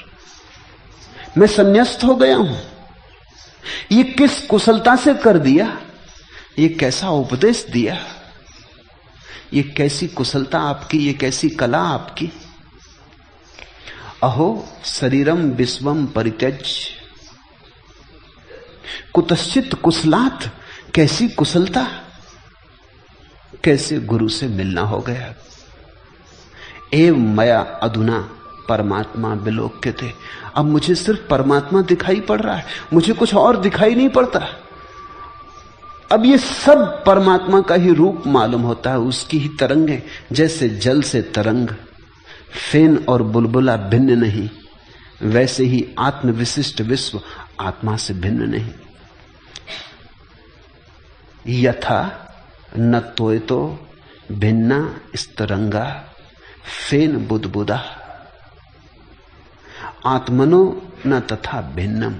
मैं संन्यास्त हो गया हूं। ये किस कुशलता से कर दिया, ये कैसा उपदेश दिया, ये कैसी कुशलता आपकी, ये कैसी कला आपकी। अहो शरीरम विश्वम परित्यज्य कुतश्चित कुशलात्, कैसी कुशलता, कैसे गुरु से मिलना हो गया। एव मया अधुना परमात्मा विलोक्यते, अब मुझे सिर्फ परमात्मा दिखाई पड़ रहा है, मुझे कुछ और दिखाई नहीं पड़ता। अब ये सब परमात्मा का ही रूप मालूम होता है, उसकी ही तरंगें। जैसे जल से तरंग, फेन और बुलबुला भिन्न नहीं, वैसे ही आत्म विशिष्ट विश्व आत्मा से भिन्न नहीं। यथा न तोयतो भिन्ना स्तरंगा फेन बुदबुदा आत्मनो न तथा भिन्नम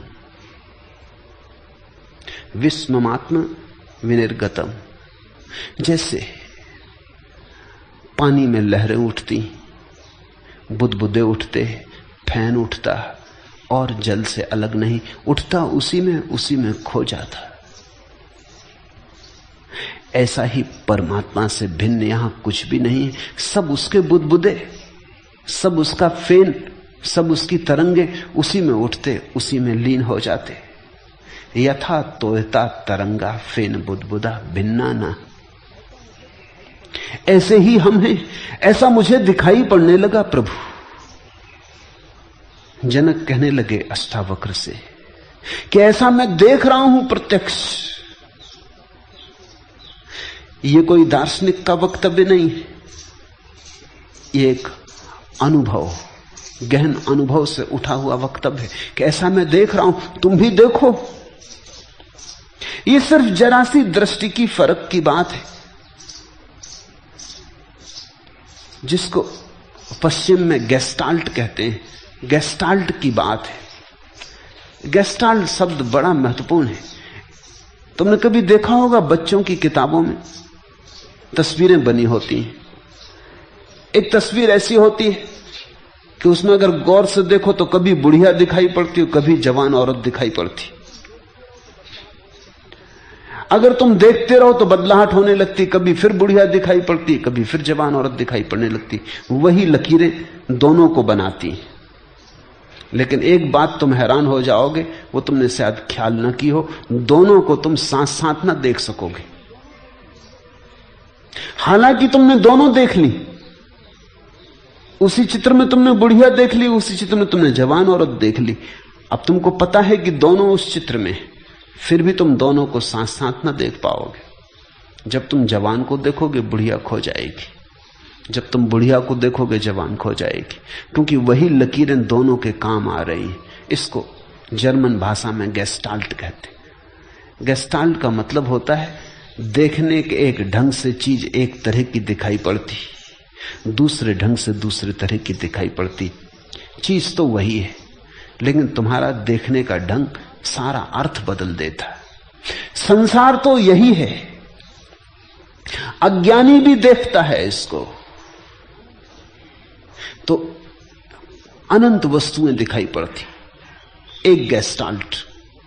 विस्ममात्म विनिर्गतम। जैसे पानी में लहरें उठती, बुदबुदे उठते, फैन उठता और जल से अलग नहीं, उठता उसी में खो जाता। ऐसा ही परमात्मा से भिन्न यहां कुछ भी नहीं है। सब उसके बुदबुदे, सब उसका फेन, सब उसकी तरंगे उसी में उठते, उसी में लीन हो जाते। यथा तोयता तरंगा फेन बुदबुदा भिन्ना ना, ऐसे ही हम हैं। ऐसा मुझे दिखाई पड़ने लगा प्रभु। जनक कहने लगे अष्टावक्र से कि ऐसा मैं देख रहा हूं प्रत्यक्ष। ये कोई दार्शनिक का वक्तव्य नहीं है, ये एक अनुभव, गहन अनुभव से उठा हुआ वक्तव्य है कि ऐसा मैं देख रहा हूं, तुम भी देखो। ये सिर्फ जरा सी दृष्टि की फर्क की बात है, जिसको पश्चिम में गेस्टाल्ट कहते हैं। गेस्टाल्ट की बात है। गेस्टाल्ट शब्द बड़ा महत्वपूर्ण है। तुमने कभी देखा होगा बच्चों की किताबों में तस्वीरें बनी होती हैं। एक तस्वीर ऐसी होती है कि उसमें अगर गौर से देखो तो कभी बुढ़िया दिखाई पड़ती और कभी जवान औरत दिखाई पड़ती। अगर तुम देखते रहो तो बदलाहट होने लगती, कभी फिर बुढ़िया दिखाई पड़ती, कभी फिर जवान औरत दिखाई पड़ने लगती। वही लकीरें दोनों को बनाती। लेकिन एक बात तुम हैरान हो जाओगे, वो तुमने शायद ख्याल न की हो, दोनों को तुम साथ साथ ना देख सकोगे। हालांकि तुमने दोनों देख ली, उसी चित्र में तुमने बुढ़िया देख ली, उसी चित्र में तुमने जवान औरत देख ली। अब तुमको पता है कि दोनों उस चित्र में, फिर भी तुम दोनों को साथ साथ ना देख पाओगे। जब तुम जवान को देखोगे बुढ़िया खो जाएगी, जब तुम बुढ़िया को देखोगे जवान खो जाएगी, क्योंकि वही लकीरें दोनों के काम आ रही हैं। इसको जर्मन भाषा में गेस्टाल्ट कहते। गेस्टाल्ट का मतलब होता है देखने के एक ढंग से चीज एक तरह की दिखाई पड़ती, दूसरे ढंग से दूसरे तरह की दिखाई पड़ती। चीज तो वही है, लेकिन तुम्हारा देखने का ढंग सारा अर्थ बदल देता है। संसार तो यही है। अज्ञानी भी देखता है इसको तो अनंत वस्तुएं दिखाई पड़ती। एक गेस्टाल्ट,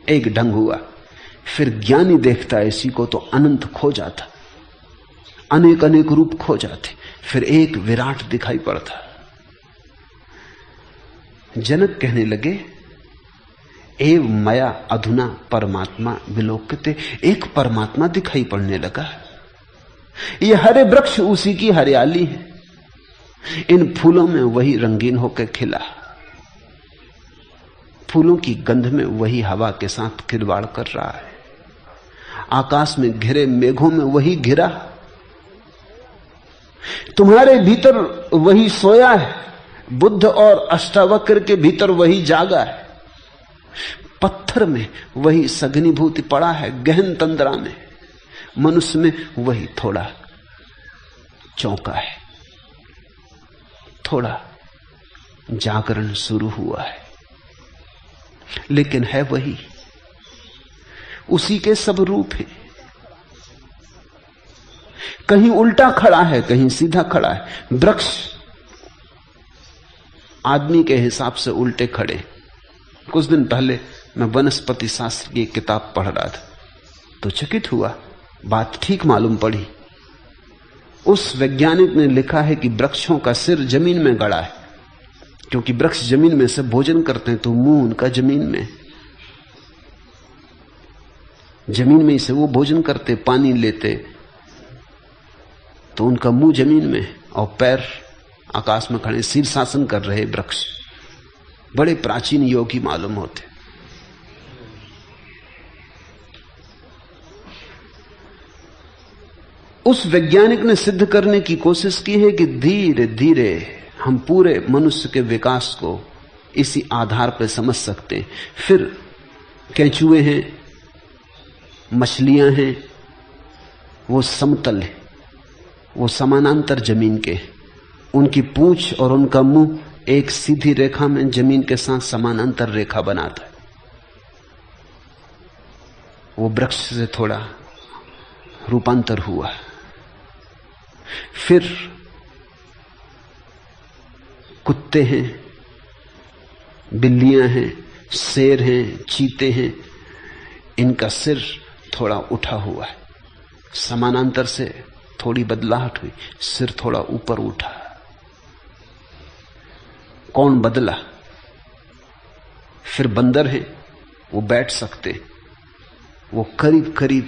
एक ढंग हुआ। फिर ज्ञानी देखता है इसी को तो अनंत खो जाता, अनेक अनेक रूप खो जाते, फिर एक विराट दिखाई पड़ता। जनक कहने लगे, एव मया अधुना परमात्मा विलोक्यते। एक परमात्मा दिखाई पड़ने लगा। ये हरे वृक्ष उसी की हरियाली है, इन फूलों में वही रंगीन होकर खिला, फूलों की गंध में वही हवा के साथ खिलवाड़ कर रहा है, आकाश में घिरे मेघों में वही घिरा, तुम्हारे भीतर वही सोया है, बुद्ध और अष्टावक्र के भीतर वही जागा है, पत्थर में वही सघनीभूति पड़ा है, गहन तंद्रा में, मनुष्य में वही थोड़ा चौंका है, थोड़ा जागरण शुरू हुआ है, लेकिन है वही, उसी के सब रूप हैं। कहीं उल्टा खड़ा है, कहीं सीधा खड़ा है। वृक्ष आदमी के हिसाब से उल्टे खड़े। कुछ दिन पहले मैं वनस्पति शास्त्र की किताब पढ़ रहा था तो चकित हुआ, बात ठीक मालूम पड़ी। उस वैज्ञानिक ने लिखा है कि वृक्षों का सिर जमीन में गड़ा है, क्योंकि वृक्ष जमीन में से भोजन करते हैं तो मुंह उनका जमीन में, जमीन में से वो भोजन करते, पानी लेते तो उनका मुंह जमीन में और पैर आकाश में खड़े, शीर्षासन कर रहे वृक्ष। बड़े प्राचीन योगी मालूम होते। उस वैज्ञानिक ने सिद्ध करने की कोशिश की है कि धीरे धीरे हम पूरे मनुष्य के विकास को इसी आधार पर समझ सकते हैं। फिर केंचुए हैं, मछलियां हैं, वो समतल है, वो समानांतर जमीन के, उनकी पूंछ और उनका मुंह एक सीधी रेखा में जमीन के साथ समानांतर रेखा बनाता है। वो वृक्ष से थोड़ा रूपांतर हुआ। फिर कुत्ते हैं, बिल्लियां हैं, शेर हैं, चीते हैं, इनका सिर थोड़ा उठा हुआ है, समानांतर से थोड़ी बदलाहट हुई, सिर थोड़ा ऊपर उठा। कौन बदला? फिर बंदर हैं, वो बैठ सकते, वो करीब करीब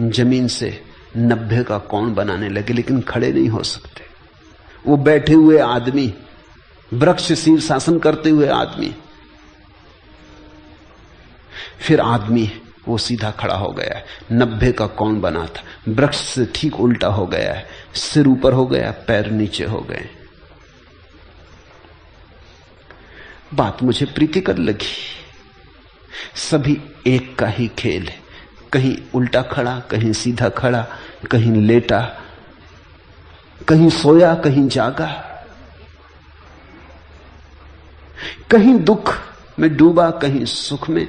जमीन से 90 का कौन बनाने लगे, लेकिन खड़े नहीं हो सकते। वो बैठे हुए आदमी, वृक्ष शीर्षासन करते हुए आदमी। फिर आदमी वो सीधा खड़ा हो गया है, 90 का कौन बना था, वृक्ष से ठीक उल्टा हो गया है, सिर ऊपर हो गया, पैर नीचे हो गए। बात मुझे प्रीतिकर लगी। सभी एक का ही खेल है, कहीं उल्टा खड़ा, कहीं सीधा खड़ा, कहीं लेटा, कहीं सोया, कहीं जागा, कहीं दुख में डूबा, कहीं सुख में,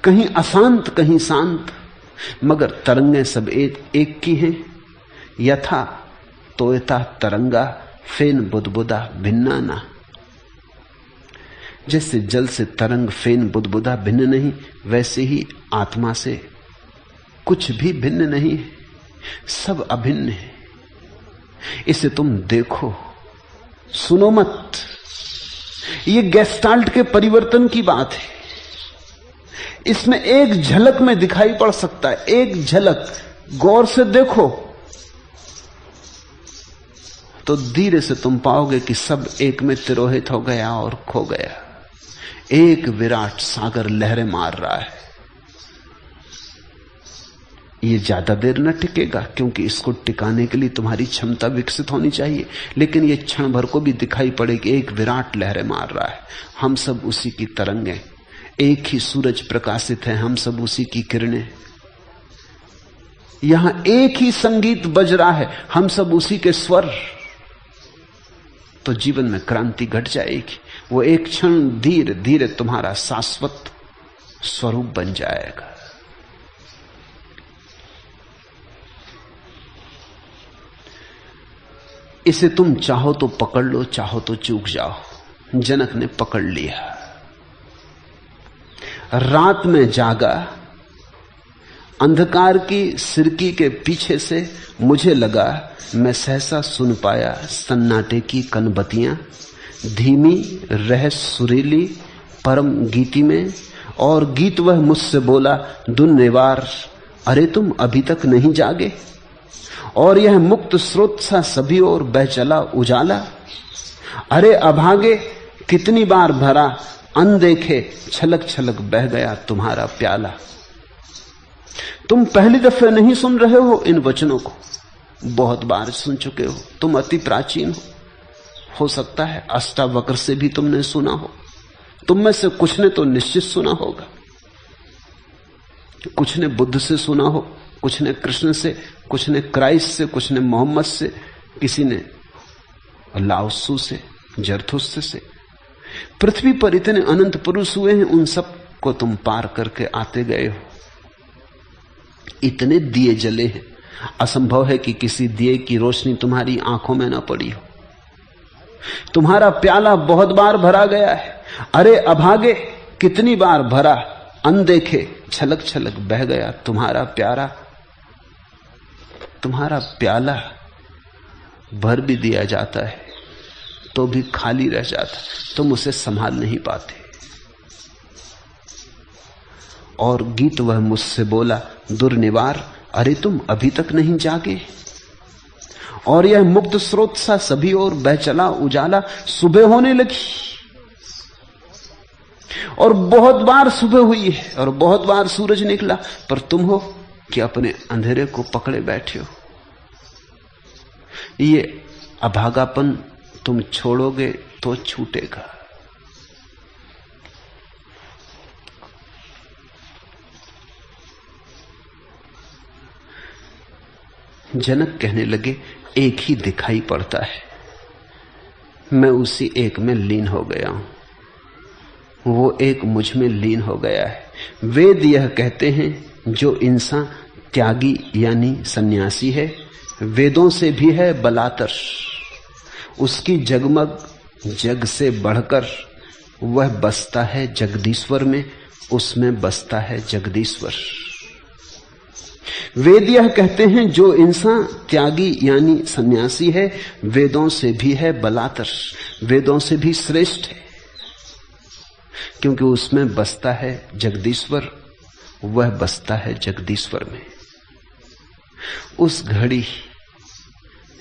कहीं अशांत, कहीं शांत, मगर तरंगें सब एक की हैं। यथा तोयता तरंगा फेन बुदबुदा भिन्ना ना। जैसे जल से तरंग फेन बुदबुदा भिन्न नहीं, वैसे ही आत्मा से कुछ भी भिन्न नहीं है, सब अभिन्न है। इसे तुम देखो, सुनो मत। ये गेस्टाल्ट के परिवर्तन की बात है। इसमें एक झलक में दिखाई पड़ सकता है, एक झलक, गौर से देखो तो धीरे से तुम पाओगे कि सब एक में तिरोहित हो गया और खो गया। एक विराट सागर लहरें मार रहा है। ये ज्यादा देर न टिकेगा, क्योंकि इसको टिकाने के लिए तुम्हारी क्षमता विकसित होनी चाहिए, लेकिन ये क्षण भर को भी दिखाई पड़े कि एक विराट लहरें मार रहा है। हम सब उसी की तरंगें, एक ही सूरज प्रकाशित है, हम सब उसी की किरणें। यहां एक ही संगीत बज रहा है, हम सब उसी के स्वर। तो जीवन में क्रांति घट जाएगी। वो एक क्षण धीरे धीरे तुम्हारा शाश्वत स्वरूप बन जाएगा। इसे तुम चाहो तो पकड़ लो, चाहो तो चूक जाओ। जनक ने पकड़ लिया। रात में जागा, अंधकार की सिरकी के पीछे से मुझे लगा मैं सहसा सुन पाया सन्नाटे की कनबतियां, धीमी रह सुरीली परम गीति में। और गीत वह मुझसे बोला दुन निवार, अरे तुम अभी तक नहीं जागे। और यह मुक्त स्रोत सा सभी और बह चला उजाला, अरे अभागे कितनी बार भरा, अनदेखे छलक छलक बह गया तुम्हारा प्याला। तुम पहली दफे नहीं सुन रहे हो इन वचनों को, बहुत बार सुन चुके हो। तुम अति प्राचीन हो सकता है अष्टावक्र से भी तुमने सुना हो। तुम में से कुछ ने तो निश्चित सुना होगा, कुछ ने बुद्ध से सुना हो, कुछ ने कृष्ण से, कुछ ने क्राइस्ट से, कुछ ने मोहम्मद से, किसी ने लाओत्सु से, जरथुस्त्र से। पृथ्वी पर इतने अनंत पुरुष हुए हैं, उन सब को तुम पार करके आते गए हो। इतने दिए जले हैं, असंभव है कि किसी दिए की रोशनी तुम्हारी आंखों में ना पड़ी हो। तुम्हारा प्याला बहुत बार भरा गया है, अरे अभागे कितनी बार भरा, अनदेखे छलक छलक बह गया तुम्हारा प्यारा। तुम्हारा प्याला भर भी दिया जाता है तो भी खाली रह जाता, तुम उसे संभाल नहीं पाते। और गीत वह मुझसे बोला दुर्निवार, अरे तुम अभी तक नहीं जागे। और यह मुक्त स्रोत सा सभी और बह चला उजाला, सुबह होने लगी। और बहुत बार सुबह हुई है और बहुत बार सूरज निकला, पर तुम हो कि अपने अंधेरे को पकड़े बैठे हो। ये अभागापन तुम छोड़ोगे तो छूटेगा। जनक कहने लगे एक ही दिखाई पड़ता है, मैं उसी एक में लीन हो गया हूं, वो एक मुझ में लीन हो गया है। वेद यह कहते हैं जो इंसान त्यागी यानी सन्यासी है, वेदों से भी है बलातर। उसकी जगमग जग से बढ़कर वह बसता है जगदीश्वर में, उसमें बसता है जगदीश्वर। वेद यह कहते हैं जो इंसान त्यागी यानी सन्यासी है, वेदों से भी है बलातर, वेदों से भी श्रेष्ठ है, क्योंकि उसमें बसता है जगदीश्वर, वह बसता है जगदीश्वर में। उस घड़ी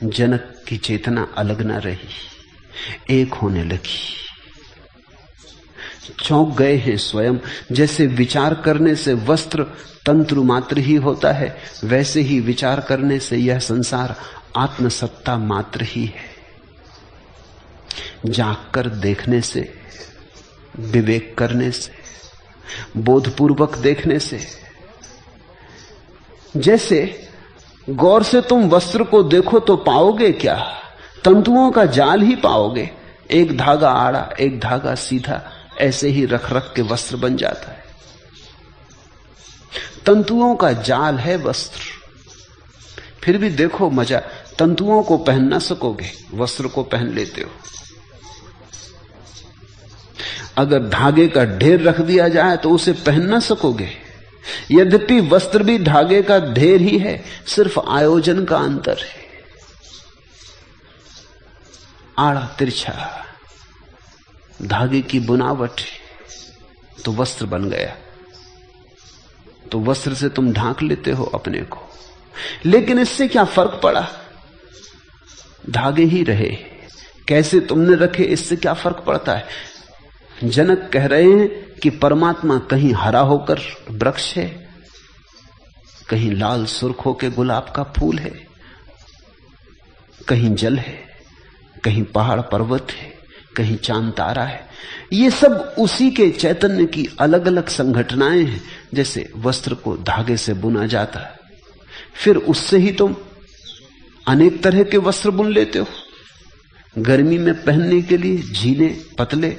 जनक की चेतना अलग न रही, एक होने लगी। चौंक गए हैं स्वयं। जैसे विचार करने से वस्त्र तंत्र मात्र ही होता है, वैसे ही विचार करने से यह संसार आत्मसत्ता मात्र ही है। जागकर देखने से, विवेक करने से, बोधपूर्वक देखने से, जैसे गौर से तुम वस्त्र को देखो तो पाओगे क्या? तंतुओं का जाल ही पाओगे। एक धागा आड़ा, एक धागा सीधा, ऐसे ही रख रख के वस्त्र बन जाता है। तंतुओं का जाल है वस्त्र। फिर भी देखो मजा, तंतुओं को पहन ना सकोगे, वस्त्र को पहन लेते हो। अगर धागे का ढेर रख दिया जाए तो उसे पहन ना सकोगे। यद्यपि वस्त्र भी धागे का ढेर ही है, सिर्फ आयोजन का अंतर है। आड़ा तिरछा धागे की बुनावट तो वस्त्र बन गया, तो वस्त्र से तुम ढांक लेते हो अपने को। लेकिन इससे क्या फर्क पड़ा? धागे ही रहे, कैसे तुमने रखे इससे क्या फर्क पड़ता है? जनक कह रहे हैं कि परमात्मा कहीं हरा होकर वृक्ष है, कहीं लाल सुर्ख होकर गुलाब का फूल है, कहीं जल है, कहीं पहाड़ पर्वत है, कहीं चांद तारा है। ये सब उसी के चैतन्य की अलग अलग संघटनाएं हैं। जैसे वस्त्र को धागे से बुना जाता है, फिर उससे ही तुम अनेक तरह के वस्त्र बुन लेते हो। गर्मी में पहनने के लिए झीले पतले,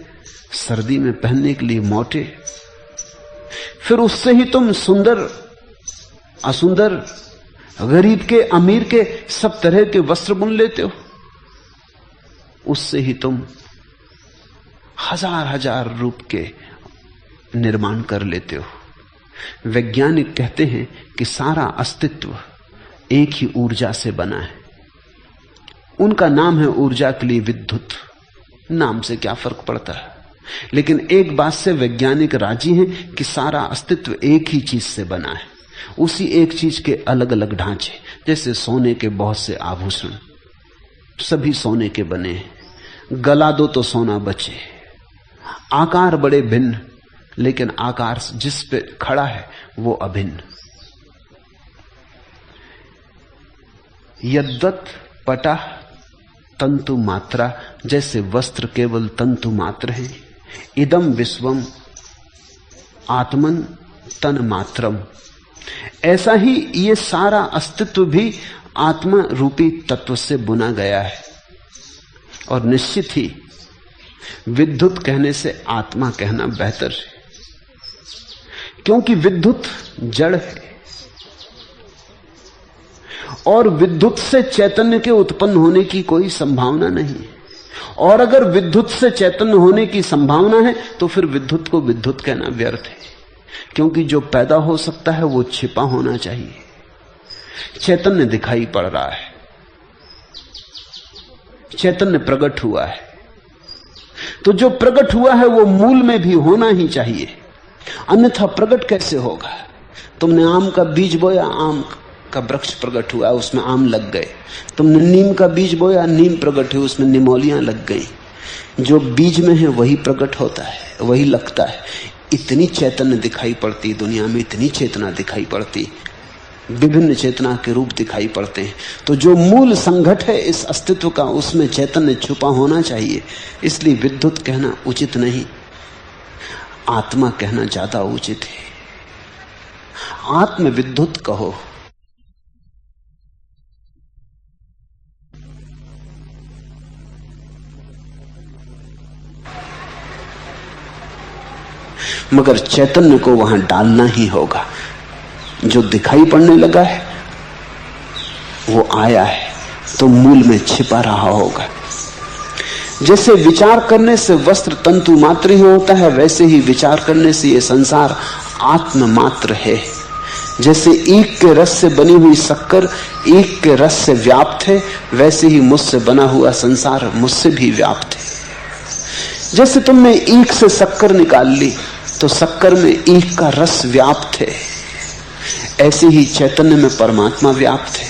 सर्दी में पहनने के लिए मोटे। फिर उससे ही तुम सुंदर असुंदर, गरीब के अमीर के सब तरह के वस्त्र बुन लेते हो। उससे ही तुम हजार हजार रूप के निर्माण कर लेते हो। वैज्ञानिक कहते हैं कि सारा अस्तित्व एक ही ऊर्जा से बना है। उनका नाम है ऊर्जा के लिए विद्युत। नाम से क्या फर्क पड़ता है, लेकिन एक बात से वैज्ञानिक राजी हैं कि सारा अस्तित्व एक ही चीज से बना है। उसी एक चीज के अलग अलग ढांचे, जैसे सोने के बहुत से आभूषण सभी सोने के बने हैं, गला दो तो सोना बचे। आकार बड़े भिन्न, लेकिन आकार जिस पे खड़ा है वो अभिन्न। यद्वत पटा तंतु मात्रा, जैसे वस्त्र केवल तंतु मात्र है। इदम विश्वम आत्मन तन मात्रम, ऐसा ही ये सारा अस्तित्व भी आत्मा रूपी तत्व से बुना गया है। और निश्चित ही विद्युत कहने से आत्मा कहना बेहतर है, क्योंकि विद्युत जड़ है और विद्युत से चैतन्य के उत्पन्न होने की कोई संभावना नहीं है। और अगर विद्युत से चैतन्य होने की संभावना है तो फिर विद्युत को विद्युत कहना व्यर्थ है, क्योंकि जो पैदा हो सकता है वो छिपा होना चाहिए। चैतन्य दिखाई पड़ रहा है, चैतन्य प्रकट हुआ है, तो जो प्रकट हुआ है वो मूल में भी होना ही चाहिए, अन्यथा प्रकट कैसे होगा। तुमने आम का बीज बोया, आम का वृक्ष प्रकट हुआ, उसमें आम लग गए। तुमने नीम का बीज बोया, नीम प्रकट हुई, उसमें निमोलियां लग गई। जो बीज में है वही प्रकट होता है, वही लगता है। इतनी चैतन्य दिखाई पड़ती दुनिया में, इतनी चेतना दिखाई पड़ती, विभिन्न चेतना के रूप दिखाई पड़ते हैं। तो जो मूल संघट है इस अस्तित्व का, उसमें चैतन्य छुपा होना चाहिए। इसलिए विद्युत कहना उचित नहीं, आत्मा कहना ज्यादा उचित है। आत्म विद्युत कहो। मगर चैतन्य को वहां डालना ही होगा। जो दिखाई पड़ने लगा है वो आया है तो मूल में छिपा रहा होगा। जैसे विचार करने से वस्त्र तंतु मात्र ही होता है, वैसे ही विचार करने से ये संसार आत्म मात्र है। जैसे ईख के रस से बनी हुई शक्कर ईख के रस से व्याप्त है, वैसे ही मुझसे बना हुआ संसार मुझसे भी व्याप्त है। जैसे तुमने ईख से शक्कर निकाल ली तो शक्कर में ईख का रस व्याप्त है, ऐसे ही चैतन्य में परमात्मा व्याप्त है,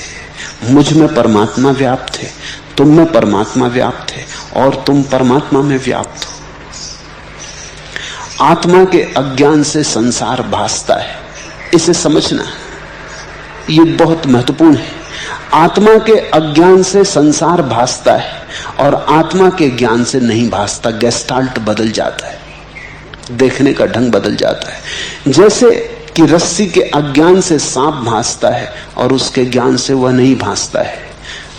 मुझ में परमात्मा व्याप्त है, तुम में परमात्मा व्याप्त है और तुम परमात्मा में व्याप्त हो। आत्मा के अज्ञान से संसार भासता है, इसे समझना ये बहुत महत्वपूर्ण है। आत्मा के अज्ञान से संसार भासता है और आत्मा के ज्ञान से नहीं भासता। गेस्टाल्ट बदल जाता है, देखने का ढंग बदल जाता है। जैसे कि रस्सी के अज्ञान से सांप भासता है और उसके ज्ञान से वह नहीं भासता है।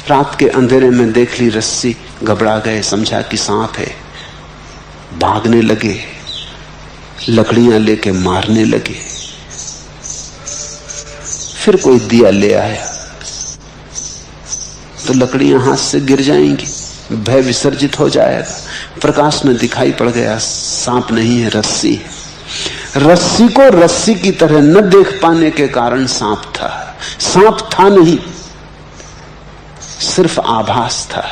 रात के अंधेरे में देख ली रस्सी, घबरा गए, समझा कि सांप है, भागने लगे, लकड़ियां लेके मारने लगे। फिर कोई दिया ले आया तो लकड़ियां हाथ से गिर जाएंगी, भय विसर्जित हो जाएगा। प्रकाश में दिखाई पड़ गया सांप नहीं है, रस्सी है। रस्सी को रस्सी की तरह न देख पाने के कारण सांप था। सांप था नहीं, सिर्फ आभास था।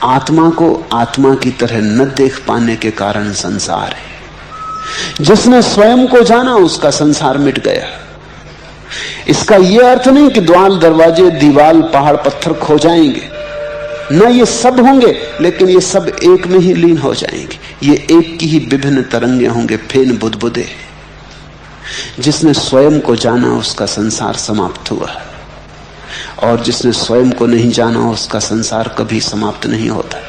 आत्मा को आत्मा की तरह न देख पाने के कारण संसार है। जिसने स्वयं को जाना उसका संसार मिट गया। इसका यह अर्थ नहीं कि द्वार दरवाजे दीवाल पहाड़ पत्थर खो जाएंगे, न ये सब होंगे, लेकिन ये सब एक में ही लीन हो जाएंगे। ये एक की ही विभिन्न तरंगे होंगे, फेन बुदबुदे। जिसने स्वयं को जाना उसका संसार समाप्त हुआ, और जिसने स्वयं को नहीं जाना उसका संसार कभी समाप्त नहीं होता।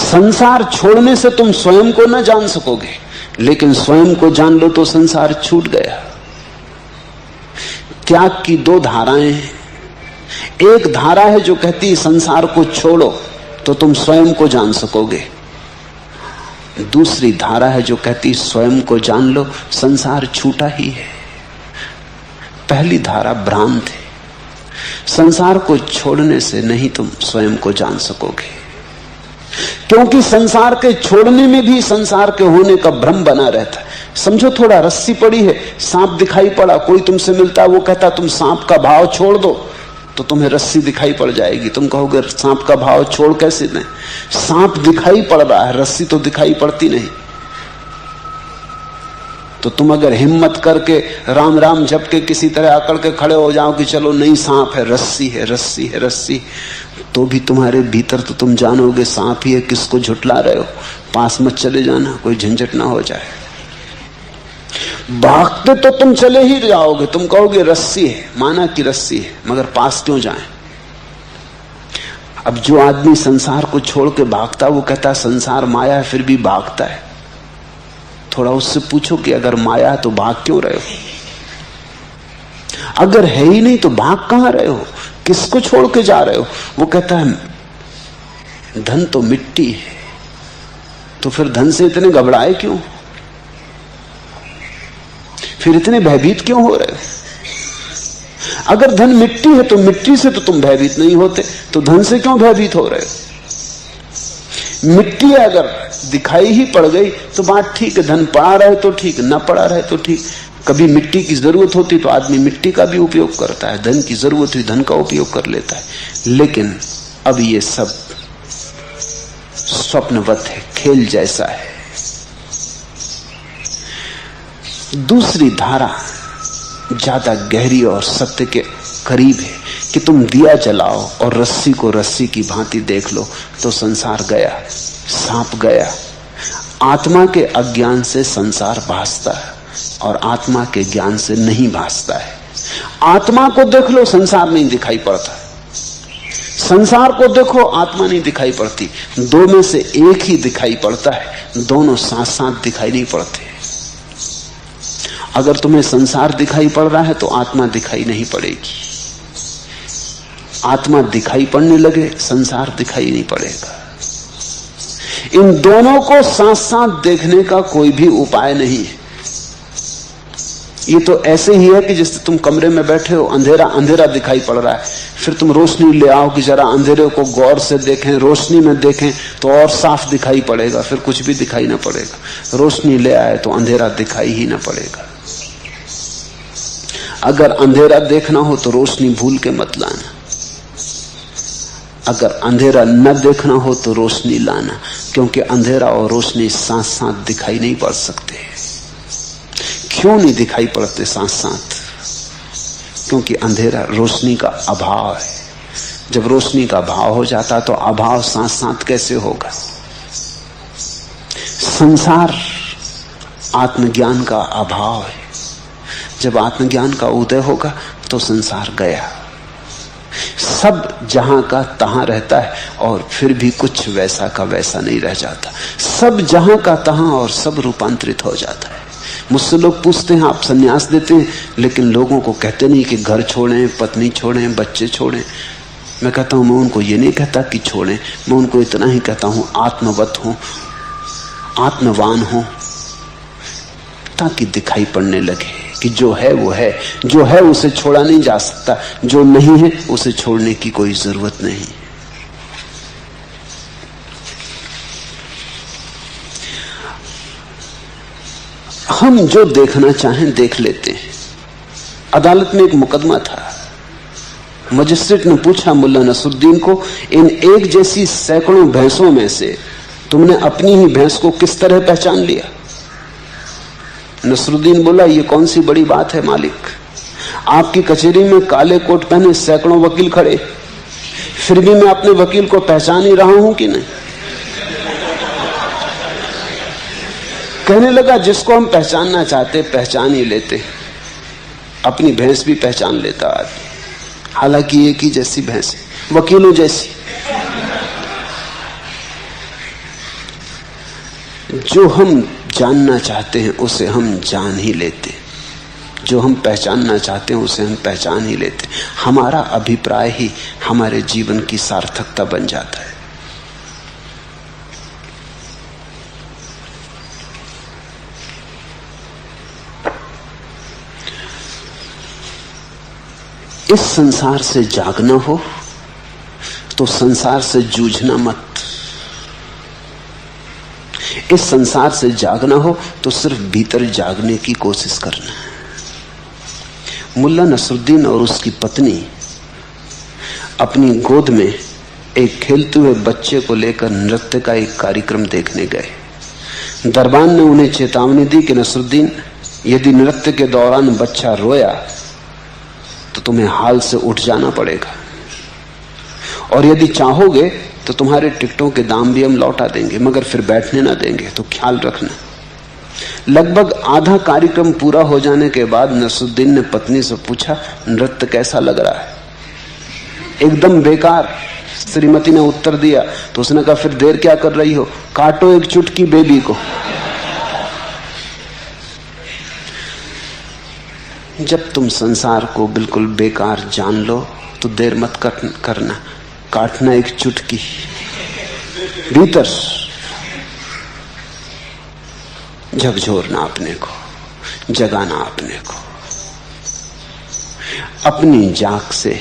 संसार छोड़ने से तुम स्वयं को न जान सकोगे, लेकिन स्वयं को जान लो तो संसार छूट गया। त्याग की दो धाराएं हैं, एक धारा है जो कहती है संसार को छोड़ो तो तुम स्वयं को जान सकोगे, दूसरी धारा है जो कहती स्वयं को जान लो, संसार छूटा ही है। पहली धारा भ्रांत है, संसार को छोड़ने से नहीं तुम स्वयं को जान सकोगे, क्योंकि संसार के छोड़ने में भी संसार के होने का भ्रम बना रहता है। समझो थोड़ा रस्सी पड़ी है, सांप दिखाई पड़ा, कोई तुमसे मिलता है, वो कहता तुम सांप का भाव छोड़ दो, तो तुम्हें रस्सी दिखाई पड़ जाएगी। तुम कहोगे सांप का भाव छोड़ कैसे दें? सांप दिखाई पड़ रहा है, रस्सी तो दिखाई पड़ती नहीं। तो तुम अगर हिम्मत करके राम राम जप के किसी तरह आकड़ के खड़े हो जाओ कि चलो नहीं सांप है, रस्सी है, रस्सी है, रस्सी, तो भी तुम्हारे भीतर तो तुम जानोगे सांप ही है, किसको झुटला रहे हो, पास मत चले जाना, कोई झंझट ना हो जाए। भागते तो तुम चले ही जाओगे, तुम कहोगे रस्सी है, माना कि रस्सी है, मगर पास क्यों जाएं? अब जो आदमी संसार को छोड़ के भागता, वो कहता संसार माया है, फिर भी भागता है। थोड़ा उससे पूछो कि अगर माया है तो भाग क्यों रहे हो? अगर है ही नहीं तो भाग कहां रहे हो? किसको छोड़ के जा रहे हो? वो कहता है धन तो मिट्टी है, तो फिर धन से इतने घबराए क्यों? फिर इतने भयभीत क्यों हो रहे हो? अगर धन मिट्टी है तो मिट्टी से तो तुम भयभीत नहीं होते, तो धन से क्यों भयभीत हो रहे हो? मिट्टी अगर दिखाई ही पड़ गई तो बात ठीक है, धन पड़ा रहे तो ठीक, न पड़ा रहे तो ठीक। कभी मिट्टी की जरूरत होती तो आदमी मिट्टी का भी उपयोग करता है, धन की जरूरत हुई धन का उपयोग कर लेता है। लेकिन अब ये सब स्वप्नवत है, खेल जैसा है। दूसरी धारा ज्यादा गहरी और सत्य के करीब है कि तुम दिया जलाओ और रस्सी को रस्सी की भांति देख लो तो संसार गया, सांप गया। आत्मा के अज्ञान से संसार भासता है और आत्मा के ज्ञान से नहीं भासता है। आत्मा को देख लो, संसार नहीं दिखाई पड़ता, संसार को देखो, आत्मा नहीं दिखाई पड़ती। दो में से एक ही दिखाई पड़ता है, दोनों साथ साथ दिखाई नहीं पड़ते। अगर तुम्हें संसार दिखाई पड़ रहा है तो आत्मा दिखाई नहीं पड़ेगी। आत्मा दिखाई पड़ने लगे, संसार दिखाई नहीं पड़ेगा। इन दोनों को साथ साथ देखने का कोई भी उपाय नहीं है। ये तो ऐसे ही है कि जैसे तुम कमरे में बैठे हो, अंधेरा अंधेरा दिखाई पड़ रहा है, फिर तुम रोशनी ले आओ कि जरा अंधेरे को गौर से देखें, रोशनी में देखें तो और साफ दिखाई पड़ेगा, फिर कुछ भी दिखाई ना पड़ेगा। रोशनी ले आए तो अंधेरा दिखाई ही ना पड़ेगा। अगर अंधेरा देखना हो तो रोशनी भूल के मत लाना, अगर अंधेरा न देखना हो तो रोशनी लाना, क्योंकि अंधेरा और रोशनी साथ साथ दिखाई नहीं पड़ सकते। क्यों नहीं दिखाई पड़ते साथ साथ? क्योंकि अंधेरा रोशनी का अभाव है। जब रोशनी का अभाव हो जाता तो अभाव साथ साथ कैसे होगा? संसार आत्मज्ञान का अभाव है। जब आत्मज्ञान का उदय होगा तो संसार गया। सब जहां का तहां रहता है और फिर भी कुछ वैसा का वैसा नहीं रह जाता। सब जहां का तहां और सब रूपांतरित हो जाता है। मुझसे लोग पूछते हैं आप संन्यास देते हैं, लेकिन लोगों को कहते नहीं कि घर छोड़ें, पत्नी छोड़ें, बच्चे छोड़ें। मैं कहता हूं, मैं उनको ये नहीं कहता कि छोड़ें, मैं उनको इतना ही कहता हूं आत्मवत हो, आत्मवान हो, ताकि दिखाई पड़ने लगे कि जो है वो है, जो है उसे छोड़ा नहीं जा सकता, जो नहीं है उसे छोड़ने की कोई जरूरत नहीं। हम जो देखना चाहें देख लेते हैं। अदालत में एक मुकदमा था, मजिस्ट्रेट ने पूछा मुल्ला नसरुद्दीन को, इन एक जैसी सैकड़ों भैंसों में से तुमने अपनी ही भैंस को किस तरह पहचान लिया? नसरुद्दीन बोला, ये कौन सी बड़ी बात है मालिक, आपकी कचहरी में काले कोट पहने सैकड़ों वकील खड़े, फिर भी मैं अपने वकील को पहचान ही रहा हूं कि नहीं? कहने लगा, जिसको हम पहचानना चाहते पहचान ही लेते, अपनी भैंस भी पहचान लेता आदमी, हालांकि एक ही जैसी भैंस है, वकीलों जैसी। जो हम जानना चाहते हैं उसे हम जान ही लेते, जो हम पहचानना चाहते हैं उसे हम पहचान ही लेते। हमारा अभिप्राय ही हमारे जीवन की सार्थकता बन जाता है। इस संसार से जागना हो तो संसार से जूझना मत। इस संसार से जागना हो तो सिर्फ भीतर जागने की कोशिश करना है। मुल्ला नसरुद्दीन और उसकी पत्नी अपनी गोद में एक खेलते हुए बच्चे को लेकर नृत्य का एक कार्यक्रम देखने गए। दरबान ने उन्हें चेतावनी दी कि नसरुद्दीन, यदि नृत्य के दौरान बच्चा रोया तो तुम्हें हाल से उठ जाना पड़ेगा, और यदि चाहोगे तो तुम्हारे टिकटों के दाम भी हम लौटा देंगे, मगर फिर बैठने ना देंगे, तो ख्याल रखना। लगभग आधा कार्यक्रम पूरा हो जाने के बाद नसरुद्दीन ने पत्नी से पूछा, नृत्य कैसा लग रहा है? एकदम बेकार, श्रीमती ने उत्तर दिया। तो उसने कहा, फिर देर क्या कर रही हो, काटो एक चुटकी बेबी को। जब तुम संसार को बिल्कुल बेकार जान लो तो देर मत करना, काटना एक चुटकी भीतर, झकझोरना अपने को, जगाना अपने को। अपनी जाग से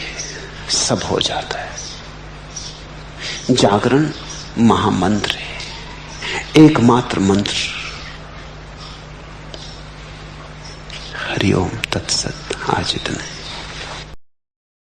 सब हो जाता है। जागरण महामंत्र है, एकमात्र मंत्र। हरिओम तत्सत। आज इतना।